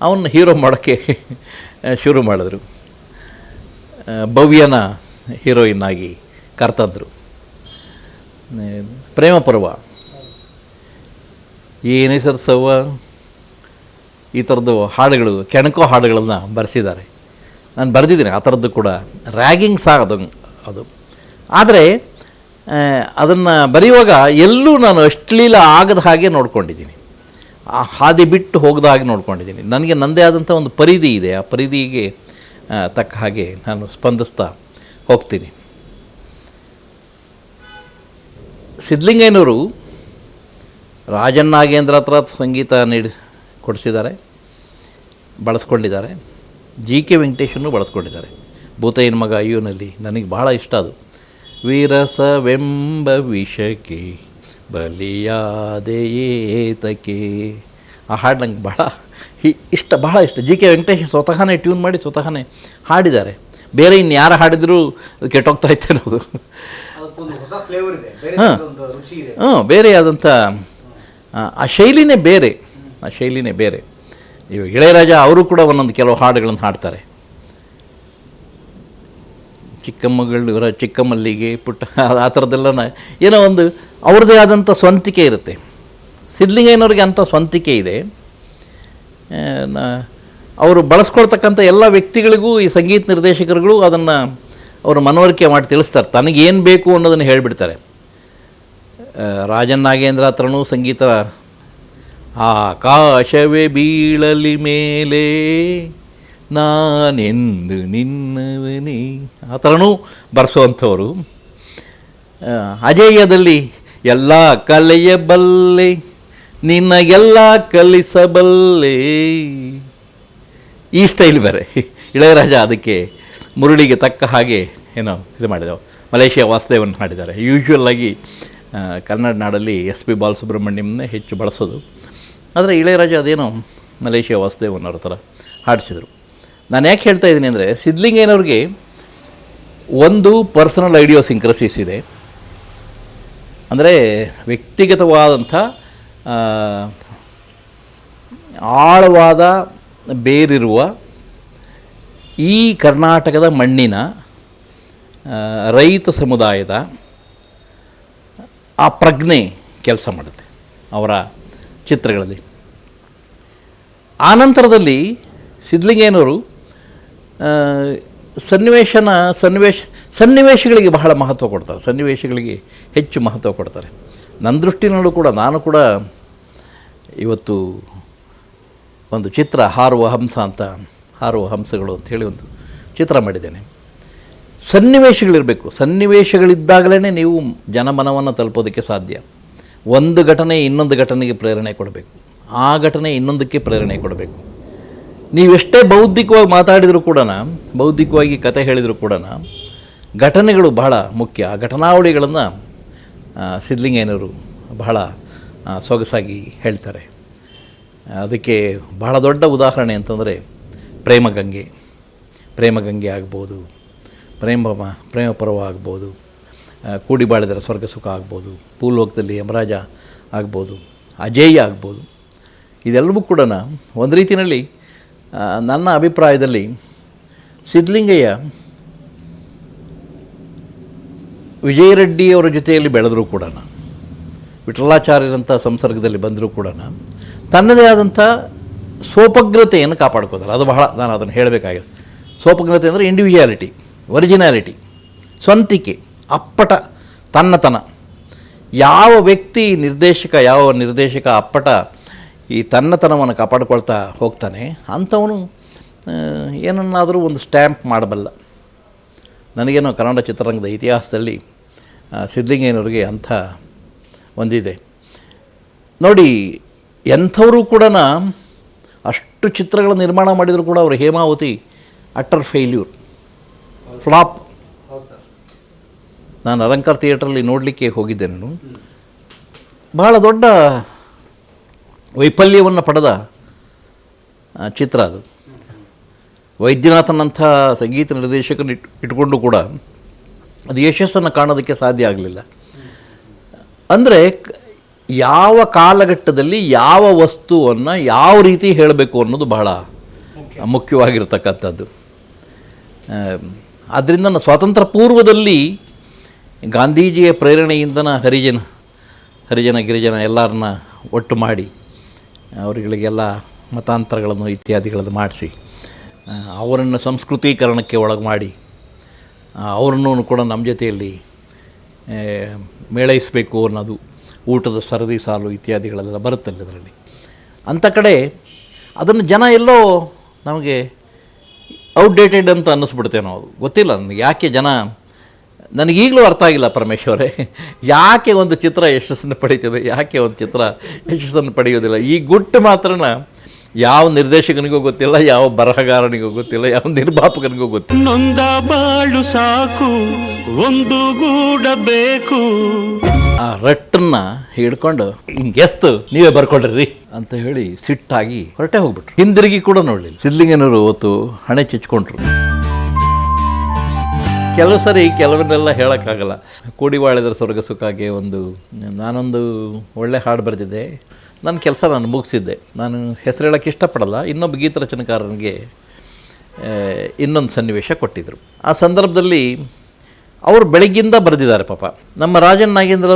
ಅವನ್ನ ಹೀರೋ ಮಾಡೋಕ್ಕೆ ಶುರು ಮಾಡಿದ್ರು. ಭವ್ಯನ ಹೀರೋಯಿನ್ ಆಗಿ ಕರ್ತಂದರು. ಪ್ರೇಮ ಪರ್ವ, ಏನೇ ಸರ್ಸವ್ವ, ಈ ಥರದ್ದು ಹಾಡುಗಳು, ಕೆಣಕೋ ಹಾಡುಗಳನ್ನು ಬರೆಸಿದ್ದಾರೆ. ನಾನು ಬರೆದಿದ್ದೀನಿ ಆ ಥರದ್ದು ಕೂಡ. ರ್ಯಾಗಿಂಗ್ ಸಹ ಅದು. ಆದರೆ ಅದನ್ನು ಬರೆಯುವಾಗ ಎಲ್ಲೂ ನಾನು ಅಶ್ಲೀಲ ಆಗದ ಹಾಗೆ ನೋಡ್ಕೊಂಡಿದ್ದೀನಿ, ಆ ಹಾದಿ ಬಿಟ್ಟು ಹೋಗದ ಹಾಗೆ ನೋಡ್ಕೊಂಡಿದ್ದೀನಿ. ನನಗೆ ನನ್ನದೇ ಆದಂಥ ಒಂದು ಪರಿಧಿ ಇದೆ. ಆ ಪರಿಧಿಗೆ ತಕ್ಕ ಹಾಗೆ ನಾನು ಸ್ಪಂದಿಸ್ತಾ ಹೋಗ್ತೀನಿ. ಸಿದ್ಧಲಿಂಗಯ್ಯನವರು ರಾಜನ್ ನಾಗೇಂದ್ರ ಹತ್ರ ಸಂಗೀತ ಕೊಡಿಸಿದ್ದಾರೆ, ಬಳಸ್ಕೊಂಡಿದ್ದಾರೆ. G K ವೆಂಕಟೇಶನ್ನು ಬಳಸ್ಕೊಂಡಿದ್ದಾರೆ. ಭೂತಯ್ಯನ ಮಗ ಅಯ್ಯೋನಲ್ಲಿ ನನಗೆ ಬಹಳ ಇಷ್ಟ ಅದು. ವಿರಸವೆಂಬ ವಿಷಕ್ಕೆ ಬಲಿಯಾದೆಯೇತಕ್ಕೆ, ಆ ಹಾಡು ನಂಗೆ ಬಹಳ ಬಹಳ ಇಷ್ಟ. ಜಿ ಕೆ ವೆಂಕಟೇಶ್ ಸ್ವತಃನೇ ಟ್ಯೂನ್ ಮಾಡಿ ಸ್ವತಃನೇ ಹಾಡಿದ್ದಾರೆ. ಬೇರೆ ಇನ್ನು ಯಾರು ಹಾಡಿದರೂ ಕೆಟ್ಟೋಗ್ತಾ ಇತ್ತು ಅನ್ನೋದು. ಬೇರೆ ಆದಂಥ ಆ ಶೈಲಿನೇ ಬೇರೆ, ಆ ಶೈಲಿನೇ ಬೇರೆ. ಇವಾಗ ಇಳೆಯರಾಜ ಅವರು ಕೂಡ ಒಂದೊಂದು ಕೆಲವು ಹಾಡುಗಳನ್ನು ಹಾಡ್ತಾರೆ. ಚಿಕ್ಕಮ್ಮಗಳು, ಇವರ ಚಿಕ್ಕಮಲ್ಲಿಗೆ, ಪುಟ್ಟ, ಆ ಥರದ್ದೆಲ್ಲ ಏನೋ ಒಂದು ಅವ್ರದ್ದೇ ಆದಂಥ ಸ್ವಂತಿಕೆ ಇರುತ್ತೆ. ಸಿದ್ಧಲಿಂಗಯ್ಯನವ್ರಿಗೆ ಅಂಥ ಸ್ವಂತಿಕೆ ಇದೆ. ಅವರು ಬಳಸ್ಕೊಳ್ತಕ್ಕಂಥ ಎಲ್ಲ ವ್ಯಕ್ತಿಗಳಿಗೂ ಈ ಸಂಗೀತ ನಿರ್ದೇಶಕರುಗಳು ಅದನ್ನು ಅವರು ಮನವರಿಕೆ ಮಾಡಿ ತಿಳಿಸ್ತಾರೆ. ತನಗೇನು ಬೇಕು ಅನ್ನೋದನ್ನು ಹೇಳಿಬಿಡ್ತಾರೆ. ರಾಜನ್ ನಾಗೇಂದ್ರ ಹತ್ರನೂ ಸಂಗೀತ, ಆಕಾಶವೇ ಬೀಳಲಿ ಮೇಲೆ ನಾನೆಂದು ನಿನ್ನವನೇ, ಆ ಥರನೂ ಬರೆಸೋವಂಥವ್ರು. ಅಜೇಯದಲ್ಲಿ ಎಲ್ಲ ಕಲಿಯಬಲ್ಲೆ ನಿನಗೆಲ್ಲ ಕಲಿಸಬಲ್ಲೆ, ಈ ಸ್ಟೈಲ್ ಬೇರೆ. ಇಳೆಯರಾಜ ಅದಕ್ಕೆ ಮುರಳಿಗೆ ತಕ್ಕ ಹಾಗೆ ಏನೋ ಇದು ಮಾಡಿದೆವು. ಮಲೇಷಿಯಾ ವಾಸುದೇವನ್ ಹಾಡಿದ್ದಾರೆ. ಯೂಶ್ವಲ್ಲಾಗಿ ಕನ್ನಡ ನಾಡಲ್ಲಿ ಎಸ್ ಪಿ ಬಾಲಸುಬ್ರಹ್ಮಣ್ಯಮ್ನೇ ಹೆಚ್ಚು ಬಳಸೋದು. ಆದರೆ ಇಳೆಯರಾಜ ಅದೇನೋ ಮಲೇಷಿಯಾ ವಾಸುದೇವನ್ ಅವ್ರ ಥರ ಹಾಡಿಸಿದರು. ನಾನು ಯಾಕೆ ಹೇಳ್ತಾ ಇದ್ದೀನಿ ಅಂದರೆ, ಸಿದ್ಧಲಿಂಗಯ್ಯನವ್ರಿಗೆ ಒಂದು ಪರ್ಸನಲ್ ಐಡಿಯೋಸಿಂಕ್ರಸಿಸ್ ಇದೆ. ಅಂದರೆ ವ್ಯಕ್ತಿಗತವಾದಂಥ ಆಳವಾದ ಬೇರಿರುವ ಈ ಕರ್ನಾಟಕದ ಮಣ್ಣಿನ ರೈತ ಸಮುದಾಯದ ಆ ಪ್ರಜ್ಞೆ ಕೆಲಸ ಮಾಡುತ್ತೆ ಅವರ ಚಿತ್ರಗಳಲ್ಲಿ. ಆನಂತರದಲ್ಲಿ ಸಿದ್ಧಲಿಂಗಯ್ಯನವರು ಸನ್ನಿವೇಶಗಳಿಗೆ ಬಹಳ ಮಹತ್ವ ಕೊಡ್ತಾರೆ. ಸನ್ನಿವೇಶಗಳಿಗೆ ಹೆಚ್ಚು ಮಹತ್ವ ಕೊಡ್ತಾರೆ. ನನ್ನ ದೃಷ್ಟಿನಲ್ಲೂ ಕೂಡ, ನಾನು ಕೂಡ ಇವತ್ತು ಒಂದು ಚಿತ್ರ ಹಾರುವ ಹಂಸ ಅಂತ, ಹಾರುವ ಹಂಸಗಳು ಅಂಥೇಳಿ ಒಂದು ಚಿತ್ರ ಮಾಡಿದ್ದೇನೆ. ಸನ್ನಿವೇಶಗಳಿರಬೇಕು. ಸನ್ನಿವೇಶಗಳಿದ್ದಾಗಲೇ ನೀವು ಜನಮನವನ್ನು ತಲುಪೋದಕ್ಕೆ ಸಾಧ್ಯ. ಒಂದು ಘಟನೆ ಇನ್ನೊಂದು ಘಟನೆಗೆ ಪ್ರೇರಣೆ ಕೊಡಬೇಕು, ಆ ಘಟನೆ ಇನ್ನೊಂದಕ್ಕೆ ಪ್ರೇರಣೆ ಕೊಡಬೇಕು. ನೀವೆಷ್ಟೇ ಬೌದ್ಧಿಕವಾಗಿ ಮಾತಾಡಿದರೂ ಕೂಡ, ಬೌದ್ಧಿಕವಾಗಿ ಕತೆ ಹೇಳಿದರೂ ಕೂಡ, ಘಟನೆಗಳು ಬಹಳ ಮುಖ್ಯ. ಆ ಘಟನಾವಳಿಗಳನ್ನು ಸಿದ್ಧಲಿಂಗಯ್ಯನವರು ಬಹಳ ಸೊಗಸಾಗಿ ಹೇಳ್ತಾರೆ. ಅದಕ್ಕೆ ಬಹಳ ದೊಡ್ಡ ಉದಾಹರಣೆ ಅಂತಂದರೆ ಪ್ರೇಮಗಂಗೆ ಆಗ್ಬೋದು, ಪ್ರೇಮ ಪರ್ವ ಆಗ್ಬೋದು, ಕೂಡಿ ಬಾಳಿದರ ಸ್ವರ್ಗ ಸುಖ ಆಗ್ಬೋದು, ಭೂಲೋಕದಲ್ಲಿ ಯಮರಾಜ ಆಗ್ಬೋದು, ಅಜೇಯ ಆಗ್ಬೋದು. ಇದೆಲ್ಲವೂ ಕೂಡ ಒಂದು ರೀತಿಯಲ್ಲಿ ನನ್ನ ಅಭಿಪ್ರಾಯದಲ್ಲಿ ಸಿದ್ಧಲಿಂಗಯ್ಯ ವಿಜಯರೆಡ್ಡಿಯವರ ಜೊತೆಯಲ್ಲಿ ಬೆಳೆದರೂ ಕೂಡ, ವಿಠಲಾಚಾರ್ಯರಂಥ ಸಂಸರ್ಗದಲ್ಲಿ ಬಂದರೂ ಕೂಡ ತನ್ನದೇ ಆದಂಥ ಸ್ವೋಪಗ್ರತೆಯನ್ನು ಕಾಪಾಡ್ಕೋತಾರೆ. ಅದು ಬಹಳ, ನಾನು ಅದನ್ನು ಹೇಳಬೇಕಾಗಿದೆ. ಸ್ವೋಪಗ್ರತೆ ಅಂದರೆ ಇಂಡಿವಿಜುವಾಲಿಟಿ, ಒರಿಜಿನಾಲಿಟಿ, ಸ್ವಂತಿಕೆ, ಅಪ್ಪಟ ತನ್ನತನ. ಯಾವ ವ್ಯಕ್ತಿ ಯಾವ ನಿರ್ದೇಶಕ ಅಪ್ಪಟ ಈ ತನ್ನತನವನ್ನು ಕಾಪಾಡ್ಕೊಳ್ತಾ ಹೋಗ್ತಾನೆ ಅಂಥವನು ಏನನ್ನಾದರೂ ಒಂದು ಸ್ಟ್ಯಾಂಪ್ ಮಾಡಬಲ್ಲ. ನನಗೇನೋ ಕನ್ನಡ ಚಿತ್ರರಂಗದ ಇತಿಹಾಸದಲ್ಲಿ ಸಿದ್ಧಲಿಂಗಯ್ಯನವ್ರಿಗೆ ಅಂಥ ಒಂದಿದೆ ನೋಡಿ. ಎಂಥವರು ಕೂಡ ಅಷ್ಟು ಚಿತ್ರಗಳ ನಿರ್ಮಾಣ ಮಾಡಿದರೂ ಕೂಡ ಅವರು ಹೇಮಾವತಿ ಅಟ್ಟರ್ ಫೇಲ್ಯೂರ್, ಫ್ಲಾಪ್. ನಾನು ಅಲಂಕಾರ್ ಥಿಯೇಟ್ರಲ್ಲಿ ನೋಡಲಿಕ್ಕೆ ಹೋಗಿದ್ದೆ. ನಾನು ಬಹಳ ದೊಡ್ಡ ವೈಫಲ್ಯವನ್ನು ಪಡೆದ ಚಿತ್ರ ಅದು. ವೈದ್ಯನಾಥನಂಥ ಸಂಗೀತ ನಿರ್ದೇಶಕನ ಇಟ್ಕೊಂಡು ಕೂಡ ಅದು ಯಶಸ್ಸನ್ನು ಕಾಣೋದಕ್ಕೆ ಸಾಧ್ಯ ಆಗಲಿಲ್ಲ. ಅಂದರೆ ಯಾವ ಕಾಲಘಟ್ಟದಲ್ಲಿ ಯಾವ ವಸ್ತುವನ್ನು ಯಾವ ರೀತಿ ಹೇಳಬೇಕು ಅನ್ನೋದು ಬಹಳ ಮುಖ್ಯವಾಗಿರ್ತಕ್ಕಂಥದ್ದು. ಆದ್ದರಿಂದ ಸ್ವಾತಂತ್ರ್ಯ ಪೂರ್ವದಲ್ಲಿ ಗಾಂಧೀಜಿಯ ಪ್ರೇರಣೆಯಿಂದನ ಹರಿಜನ ಗಿರಿಜನ ಎಲ್ಲರನ್ನ ಒಟ್ಟು ಮಾಡಿ ಅವರುಗಳಿಗೆಲ್ಲ ಮತಾಂತರಗಳನ್ನು ಇತ್ಯಾದಿಗಳನ್ನು ಮಾಡಿಸಿ ಅವರನ್ನು ಸಂಸ್ಕೃತೀಕರಣಕ್ಕೆ ಒಳಗೆ ಮಾಡಿ ಅವರನ್ನು ಕೂಡ ನಮ್ಮ ಜೊತೆಯಲ್ಲಿ ಮೇಳೈಸಬೇಕು ಅನ್ನೋದು, ಊಟದ ಸರದಿ ಸಾಲು ಇತ್ಯಾದಿಗಳೆಲ್ಲ ಬರುತ್ತಲ್ಲ ಅದರಲ್ಲಿ. ಅಂಥ ಕಡೆ ಅದನ್ನು ಜನ ಎಲ್ಲೋ ನಮಗೆ ಔಟ್ಡೇಟೆಡ್ ಅಂತ ಅನ್ನಿಸ್ಬಿಡ್ತೇವೆ ನಾವು. ಗೊತ್ತಿಲ್ಲ ನನಗೆ ಯಾಕೆ ಜನ, ನನಗೀಗಲೂ ಅರ್ಥ ಆಗಿಲ್ಲ ಪರಮೇಶ್ವರೇ, ಯಾಕೆ ಒಂದು ಚಿತ್ರ ಯಶಸ್ಸನ್ನು ಪಡೀತದೆ, ಯಾಕೆ ಒಂದು ಚಿತ್ರ ಯಶಸ್ಸನ್ನು ಪಡೆಯೋದಿಲ್ಲ. ಈ ಗುಟ್ಟು ಮಾತ್ರನ ಯಾವ ನಿರ್ದೇಶಕನಿಗೂ ಗೊತ್ತಿಲ್ಲ, ಯಾವ ಬರಹಗಾರನಿಗೂ ಗೊತ್ತಿಲ್ಲ, ಯಾವ ನಿರ್ಮಾಪಕನಿಗೂ ಗೊತ್ತಿಲ್ಲ. ನೊಂದ ಬಾಳು ಸಾಕು ಒಂದು ಗೂಡಬೇಕು. ಆ ರಟ್ಟನ್ನು ಹಿಡ್ಕೊಂಡು ಹಿಂಗೆಸ್ತು ನೀವೇ ಬರ್ಕೊಳ್ರಿ ಅಂತ ಹೇಳಿ ಸಿಟ್ಟಾಗಿ ಹೊರಟೆ ಹೋಗ್ಬಿಟ್ರು. ಹಿಂದಿರುಗಿ ಕೂಡ ನೋಡಲಿಲ್ಲ. ಸಿದ್ಧಲಿಂಗನವರು ಹೊತ್ತು ಹಣೆ ಚಿಚ್ಕೊಂಡ್ರು. ಕೆಲವು ಸರಿ ಕೆಲವನ್ನೆಲ್ಲ ಹೇಳೋಕ್ಕಾಗಲ್ಲ. ಕೂಡಿವಾಳಿದ್ರ ಸ್ವರ್ಗ ಸುಖಾಗೆ ನಾನೊಂದು ಒಳ್ಳೆ ಹಾಡು ಬರೆದಿದ್ದೆ. ನನ್ನ ಕೆಲಸ ನಾನು ಮುಗಿಸಿದ್ದೆ. ನಾನು ಹೆಸರು ಹೇಳೋಕ್ಕೆ ಇಷ್ಟಪಡಲ್ಲ. ಇನ್ನೊಬ್ಬ ಗೀತ ರಚನೆಕಾರನಿಗೆ ಇನ್ನೊಂದು ಸನ್ನಿವೇಶ ಕೊಟ್ಟಿದ್ದರು. ಆ ಸಂದರ್ಭದಲ್ಲಿ ಅವರು ಬೆಳಗ್ಗಿಂದ ಬರೆದಿದ್ದಾರೆ ಪಾಪ. ನಮ್ಮ ರಾಜನ್ ನಾಗೇಂದ್ರ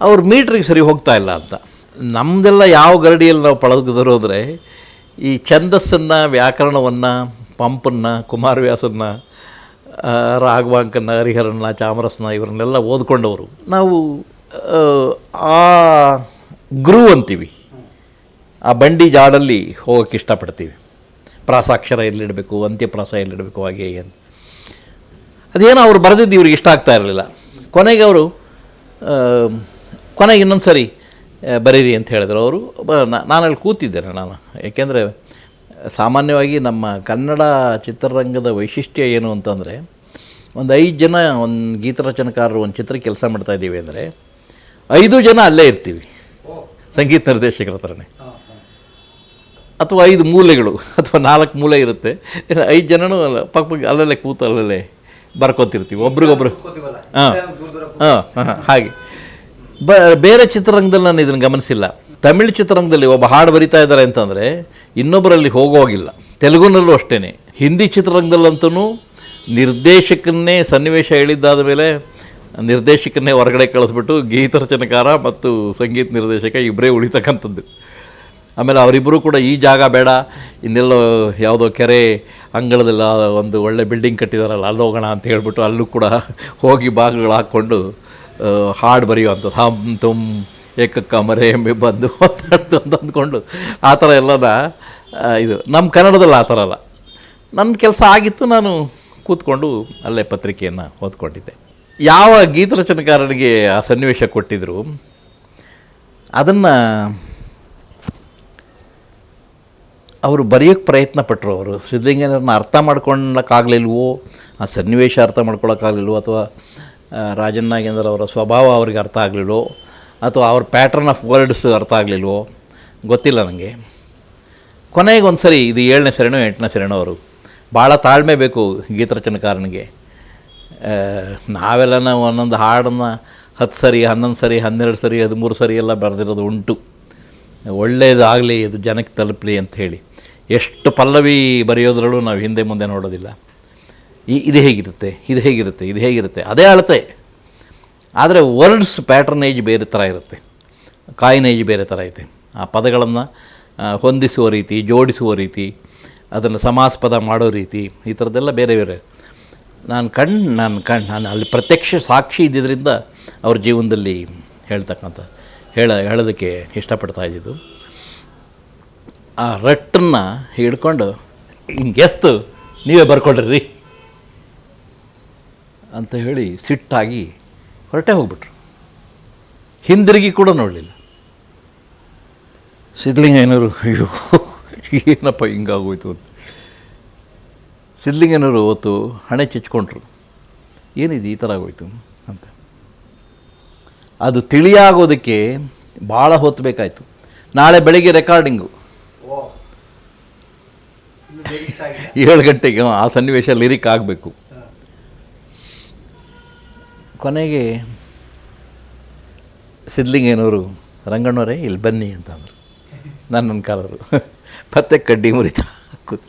ಅವ್ರು ಮೀಟ್ರಿಗೆ ಸರಿ ಹೋಗ್ತಾ ಇಲ್ಲ ಅಂತ. ನಮ್ಮದೆಲ್ಲ ಯಾವ ಗರಡಿಯಲ್ಲಿ ನಾವು ಪಳಗಿದ್ರು ಅಂದರೆ ಈ ಛಂದಸ್ಸನ್ನು, ವ್ಯಾಕರಣವನ್ನು, ಪಂಪನ್ನು, ಕುಮಾರವ್ಯಾಸನ್ನು, ರಾಘವಾಂಕನ, ಹರಿಹರನ್ನ, ಚಾಮರಸನ ಇವರನ್ನೆಲ್ಲ ಓದ್ಕೊಂಡವರು. ನಾವು ಆ ಗ್ರೂವ್ ಅಂತೀವಿ, ಆ ಬಂಡಿ ಜಾಡಲ್ಲಿ ಹೋಗೋಕ್ಕೆ ಇಷ್ಟಪಡ್ತೀವಿ. ಪ್ರಾಸಾಕ್ಷರ ಎಲ್ಲಿಡಬೇಕು, ಅಂತ್ಯಪ್ರಾಸ ಎಲ್ಲಿಡಬೇಕು, ಹಾಗೆ ಅಂತ. ಅದೇನೋ ಅವ್ರು ಬರೆದಿದ್ದು ಇವ್ರಿಗೆ ಇಷ್ಟ ಆಗ್ತಾ ಇರಲಿಲ್ಲ. ಕೊನೆಗೆ ಇನ್ನೊಂದು ಸರಿ ಬರೀರಿ ಅಂತ ಹೇಳಿದ್ರು ಅವರು. ನಾನಲ್ಲಿ ಕೂತಿದ್ದೇನೆ ನಾನು. ಏಕೆಂದರೆ ಸಾಮಾನ್ಯವಾಗಿ ನಮ್ಮ ಕನ್ನಡ ಚಿತ್ರರಂಗದ ವೈಶಿಷ್ಟ್ಯ ಏನು ಅಂತಂದರೆ, ಒಂದು 5 ಜನ ಒಂದು ಗೀತರಚನೆಕಾರರು ಒಂದು ಚಿತ್ರ ಕೆಲಸ ಮಾಡ್ತಾಯಿದ್ದೀವಿ ಅಂದರೆ 5 ಜನ ಅಲ್ಲೇ ಇರ್ತೀವಿ, ಸಂಗೀತ ನಿರ್ದೇಶಕರ ಥರನೇ. ಅಥವಾ 5 ಮೂಲೆಗಳು ಅಥವಾ 4 ಮೂಲೆ ಇರುತ್ತೆ. 5 ಜನನೂ ಪಕ್ಕ ಅಲ್ಲಲ್ಲೇ ಕೂತು ಅಲ್ಲಲ್ಲೇ ಬರ್ಕೊತಿರ್ತೀವಿ ಒಬ್ರಿಗೊಬ್ರು. ಹಾಗೆ ಬೇರೆ ಚಿತ್ರರಂಗದಲ್ಲಿ ನಾನು ಇದನ್ನು ಗಮನಿಸಿಲ್ಲ. ತಮಿಳು ಚಿತ್ರರಂಗದಲ್ಲಿ ಒಬ್ಬ ಹಾಡು ಬರಿತಾ ಇದ್ದಾರೆ ಅಂತಂದರೆ ಇನ್ನೊಬ್ಬರಲ್ಲಿ ಹೋಗೋಗಿಲ್ಲ. ತೆಲುಗುನಲ್ಲೂ ಅಷ್ಟೇ. ಹಿಂದಿ ಚಿತ್ರರಂಗದಲ್ಲಂತೂ ನಿರ್ದೇಶಕನ್ನೇ ಸನ್ನಿವೇಶ ಹೇಳಿದ್ದಾದ ಮೇಲೆ ನಿರ್ದೇಶಕನ್ನೇ ಹೊರಗಡೆ ಕಳಿಸ್ಬಿಟ್ಟು ಗೀತ ರಚನೆಕಾರ ಮತ್ತು ಸಂಗೀತ ನಿರ್ದೇಶಕ ಇಬ್ಬರೇ ಉಳಿತಕ್ಕಂಥದ್ದು. ಆಮೇಲೆ ಅವರಿಬ್ಬರು ಕೂಡ ಈ ಜಾಗ ಬೇಡ, ಇನ್ನೆಲ್ಲೋ ಯಾವುದೋ ಕೆರೆ ಅಂಗಳದಲ್ಲ ಒಂದು ಒಳ್ಳೆ ಬಿಲ್ಡಿಂಗ್ ಕಟ್ಟಿದಾರಲ್ಲ ಅಲ್ಲಿ ಹೋಗೋಣ ಅಂತ ಹೇಳ್ಬಿಟ್ಟು ಅಲ್ಲೂ ಕೂಡ ಹೋಗಿ ಭಾಗಗಳು ಹಾಕ್ಕೊಂಡು ಹಾಡು ಬರೆಯುವಂಥದ್ದು. ಹಮ್ ತುಮ್ ಏಕಕ್ಕ ಮರೆ ಎಂಬೆ ಬಂದು ಅಂತ ಅಂದ್ಕೊಂಡು ಆ ಥರ ಎಲ್ಲನ ಇದು. ನಮ್ಮ ಕನ್ನಡದಲ್ಲಿ ಆ ಥರ ಅಲ್ಲ. ನನ್ನ ಕೆಲಸ ಆಗಿತ್ತು, ನಾನು ಕೂತ್ಕೊಂಡು ಅಲ್ಲೇ ಪತ್ರಿಕೆಯನ್ನು ಓದ್ಕೊಂಡಿದ್ದೆ. ಯಾವ ಗೀತ ರಚನೆಕಾರನಿಗೆ ಆ ಸನ್ನಿವೇಶ ಕೊಟ್ಟಿದ್ದರು ಅದನ್ನು ಅವರು ಬರೆಯೋಕ್ಕೆ ಪ್ರಯತ್ನ ಪಟ್ಟರು. ಅವರು ಸಿದ್ಧಲಿಂಗಯ್ಯನವ್ರನ್ನ ಅರ್ಥ ಮಾಡ್ಕೊಳ್ಳೋಕ್ಕಾಗಲಿಲ್ವೋ, ಆ ಸನ್ನಿವೇಶ ಅರ್ಥ ಮಾಡ್ಕೊಳ್ಳೋಕ್ಕಾಗಲಿಲ್ವೋ, ಅಥವಾ ರಾಜನ್ ನಾಗೇಂದ್ರ ಅವರ ಸ್ವಭಾವ ಅವ್ರಿಗೆ ಅರ್ಥ ಆಗಲಿಲ್ವೋ, ಅಥವಾ ಅವ್ರ ಪ್ಯಾಟ್ರನ್ ಆಫ್ ವರ್ಡ್ಸ್ ಅರ್ಥ ಆಗಲಿಲ್ವೋ ಗೊತ್ತಿಲ್ಲ ನನಗೆ. ಕೊನೆಗೆ ಒಂದು ಸರಿ, ಇದು 7ನೇ ಸರಿನೋ 8ನೇ ಸರಿನೋ, ಅವರು ಭಾಳ ತಾಳ್ಮೆ ಬೇಕು ಗೀತರಚನೆಕಾರನಿಗೆ. ನಾವೆಲ್ಲ ಒಂದೊಂದು ಹಾಡನ್ನು 10 ಸರಿ, 11 ಸರಿ, 12 ಸರಿ, 13 ಸರಿ ಎಲ್ಲ ಬರೆದಿರೋದು ಉಂಟು. ಒಳ್ಳೆಯದಾಗಲಿ, ಇದು ಜನಕ್ಕೆ ತಲುಪಲಿ ಅಂತ ಹೇಳಿ. ಎಷ್ಟು ಪಲ್ಲವಿ ಬರೆಯೋದ್ರಲ್ಲೂ ನಾವು ಹಿಂದೆ ಮುಂದೆ ನೋಡೋದಿಲ್ಲ. ಇದು ಹೇಗಿರುತ್ತೆ, ಇದು ಹೇಗಿರುತ್ತೆ, ಇದು ಹೇಗಿರುತ್ತೆ, ಅದೇ ಅಳತೆ. ಆದರೆ ವರ್ಡ್ಸ್ ಪ್ಯಾಟ್ರನೇಜ್ ಬೇರೆ ಥರ ಇರುತ್ತೆ, ಕಾಯಿನೇಜ್ ಬೇರೆ ಥರ ಐತೆ. ಆ ಪದಗಳನ್ನು ಹೊಂದಿಸುವ ರೀತಿ, ಜೋಡಿಸುವ ರೀತಿ, ಅದನ್ನು ಸಮಾಸಪದ ಮಾಡೋ ರೀತಿ, ಈ ಥರದ್ದೆಲ್ಲ ಬೇರೆ ಬೇರೆ. ನಾನು ಅಲ್ಲಿ ಪ್ರತ್ಯಕ್ಷ ಸಾಕ್ಷಿ ಇದ್ದಿದ್ದರಿಂದ ಅವ್ರ ಜೀವನದಲ್ಲಿ ಹೇಳ್ತಕ್ಕಂಥ ಹೇಳೋದಕ್ಕೆ ಇಷ್ಟಪಡ್ತಾ ಇದ್ದಿದ್ದು. ಆ ರಟ್ಟನ್ನು ಹಿಡ್ಕೊಂಡು ಹಿಂಗೆ ಎಸ್ತು ನೀವೇ ಬರ್ಕೊಳ್ರಿ ಅಂತ ಹೇಳಿ ಸಿಟ್ಟಾಗಿ ಹೊರಟೆ ಹೋಗ್ಬಿಟ್ರು. ಹಿಂದಿರುಗಿ ಕೂಡ ನೋಡಲಿಲ್ಲ. ಸಿದ್ಧಲಿಂಗಯ್ಯನವರು ಅಯ್ಯೋ ಏನಪ್ಪ ಹಿಂಗಾಗೋಯ್ತು ಅಂತ ಸಿದ್ಧಲಿಂಗಯ್ಯನವರು ಹೊತ್ತು ಹಣೆ ಚಿಚ್ಕೊಂಡ್ರು. ಏನಿದೆ ಈ ಥರ ಆಗೋಯ್ತು ಅಂತ. ಅದು ತಿಳಿಯಾಗೋದಕ್ಕೆ ಭಾಳ ಹೊತ್ತು ಬೇಕಾಯಿತು. ನಾಳೆ ಬೆಳಿಗ್ಗೆ ರೆಕಾರ್ಡಿಂಗು 7 ಗಂಟೆಗೆ ಆ ಸನ್ನಿವೇಶ ಲಿರಿಕ್ ಆಗಬೇಕು. ಕೊನೆಗೆ ಸಿದ್ಧಲಿಂಗಯ್ಯನವರು ರಂಗಣ್ಣವರೇ ಇಲ್ಲಿ ಬನ್ನಿ ಅಂತಂದರು. ನನ್ನ ಕಾಲರು ಮತ್ತೆ ಕಡ್ಡಿ ಮುರಿತ ಕೂತು,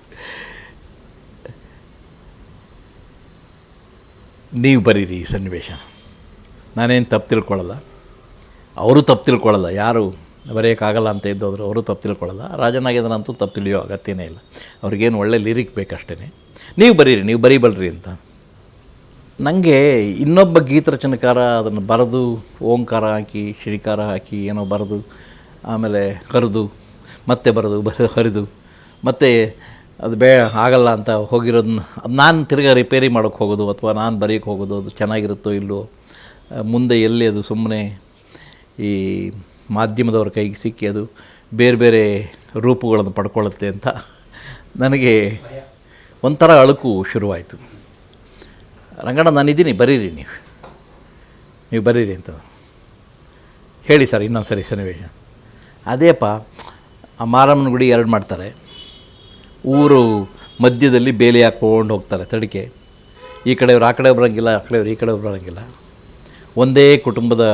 ನೀವು ಬರೀರಿ ಈ ಸನ್ನಿವೇಶ, ನಾನೇನು ತಪ್ಪು ತಿಳ್ಕೊಳ್ಳಲ್ಲ, ಅವರು ತಪ್ಪು ತಿಳ್ಕೊಳ್ಳಲ್ಲ, ಯಾರು ಬರೆಯೋಕ್ಕಾಗಲ್ಲ ಅಂತ ಇದ್ದೋದ್ರು ಅವರು ತಪ್ಪು ತಿಳ್ಕೊಳ್ಳಲ್ಲ, ರಾಜನಾಗಿದ್ದನಂತೂ ತಪ್ಪು ತಿಳಿಯೋ ಅಗತ್ಯನೇ ಇಲ್ಲ, ಅವ್ರಿಗೇನು ಒಳ್ಳೆ ಲಿರಿಕ್ ಬೇಕಷ್ಟೇ, ನೀವು ಬರೀರಿ, ನೀವು ಬರೀಬಲ್ರಿ ಅಂತ. ನನಗೆ ಇನ್ನೊಬ್ಬ ಗೀತರಚನೆಕಾರ ಅದನ್ನು ಬರೆದು ಓಂಕಾರ ಹಾಕಿ ಶ್ರೀಕಾರ ಹಾಕಿ ಏನೋ ಬರೆದು ಆಮೇಲೆ ಹರಿದು ಮತ್ತೆ ಬರೆದು ಹರಿದು ಮತ್ತೆ ಅದು ಆಗಲ್ಲ ಅಂತ ಹೋಗಿರೋದನ್ನ ನಾನು ತಿರ್ಗಾ ರಿಪೇರಿ ಮಾಡೋಕ್ಕೆ ಹೋಗೋದು ಅಥವಾ ನಾನು ಬರೆಯೋಕ್ಕೆ ಹೋಗೋದು, ಅದು ಚೆನ್ನಾಗಿರುತ್ತೋ ಇಲ್ಲವೋ, ಮುಂದೆ ಎಲ್ಲಿ ಅದು ಸುಮ್ಮನೆ ಈ ಮಾಧ್ಯಮದವ್ರ ಕೈಗೆ ಸಿಕ್ಕಿ ಅದು ಬೇರೆ ಬೇರೆ ರೂಪಗಳನ್ನು ಪಡ್ಕೊಳ್ಳುತ್ತೆ ಅಂತ ನನಗೆ ಒಂಥರ ಅಳುಕು ಶುರುವಾಯಿತು. ರಂಗಣ್ಣ ನಾನಿದ್ದೀನಿ, ಬರೀರಿ, ನೀವು ಬರೀರಿ ಅಂತ ಹೇಳಿ ಸರ್ ಇನ್ನೊಂದು ಸರಿ ಸನ್ನಿವೇಶ. ಅದೇಪ್ಪ ಆ ಮಾರಮ್ಮನ ಗುಡಿ 2 ಮಾಡ್ತಾರೆ, ಊರು ಮಧ್ಯದಲ್ಲಿ ಬೇಲಿ ಹಾಕ್ಕೊಂಡು ಹೋಗ್ತಾರೆ ತಡಿಕೆ, ಈ ಕಡೆಯವ್ರು ಆ ಕಡೆ ಬರೋಂಗಿಲ್ಲ, ಆ ಕಡೆಯವ್ರು ಈ ಕಡೆ ಬರೋಂಗಿಲ್ಲ. ಒಂದೇ ಕುಟುಂಬದ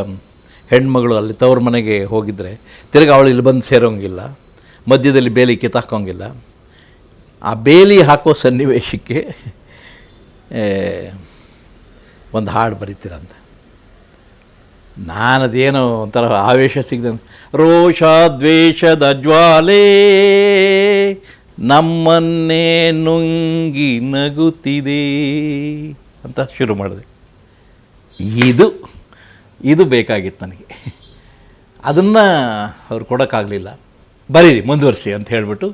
ಹೆಣ್ಮಗಳು ಅಲ್ಲಿ ತವ್ರ ಮನೆಗೆ ಹೋಗಿದ್ದರೆ ತಿರ್ಗಿ ಅವಳು ಇಲ್ಲಿ ಬಂದು ಸೇರೋಂಗಿಲ್ಲ, ಮಧ್ಯದಲ್ಲಿ ಬೇಲಿ ಕಿತ್ತಾಕೋಂಗಿಲ್ಲ. ಆ ಬೇಲಿ ಹಾಕೋ ಸನ್ನಿವೇಶಕ್ಕೆ ಒಂದು ಹಾಡು ಬರೀತೀರಂತ. ನಾನದೇನೋ ಒಂಥರ ಆವೇಶ ಸಿಗ್ದ, ರೋಷ ದ್ವೇಷದ ಜ್ವಾಲೆ ನಮ್ಮನ್ನೇ ನುಂಗಿ ನಗುತ್ತಿದೆ ಅಂತ ಶುರು ಮಾಡಿದೆ. ಇದು ಬೇಕಾಗಿತ್ತು ನನಗೆ. ಅದನ್ನು ಅವ್ರು ಕೊಡೋಕ್ಕಾಗಲಿಲ್ಲ. ಬರೀರಿ, ಮುಂದುವರಿಸಿ ಅಂತ ಹೇಳಿಬಿಟ್ಟು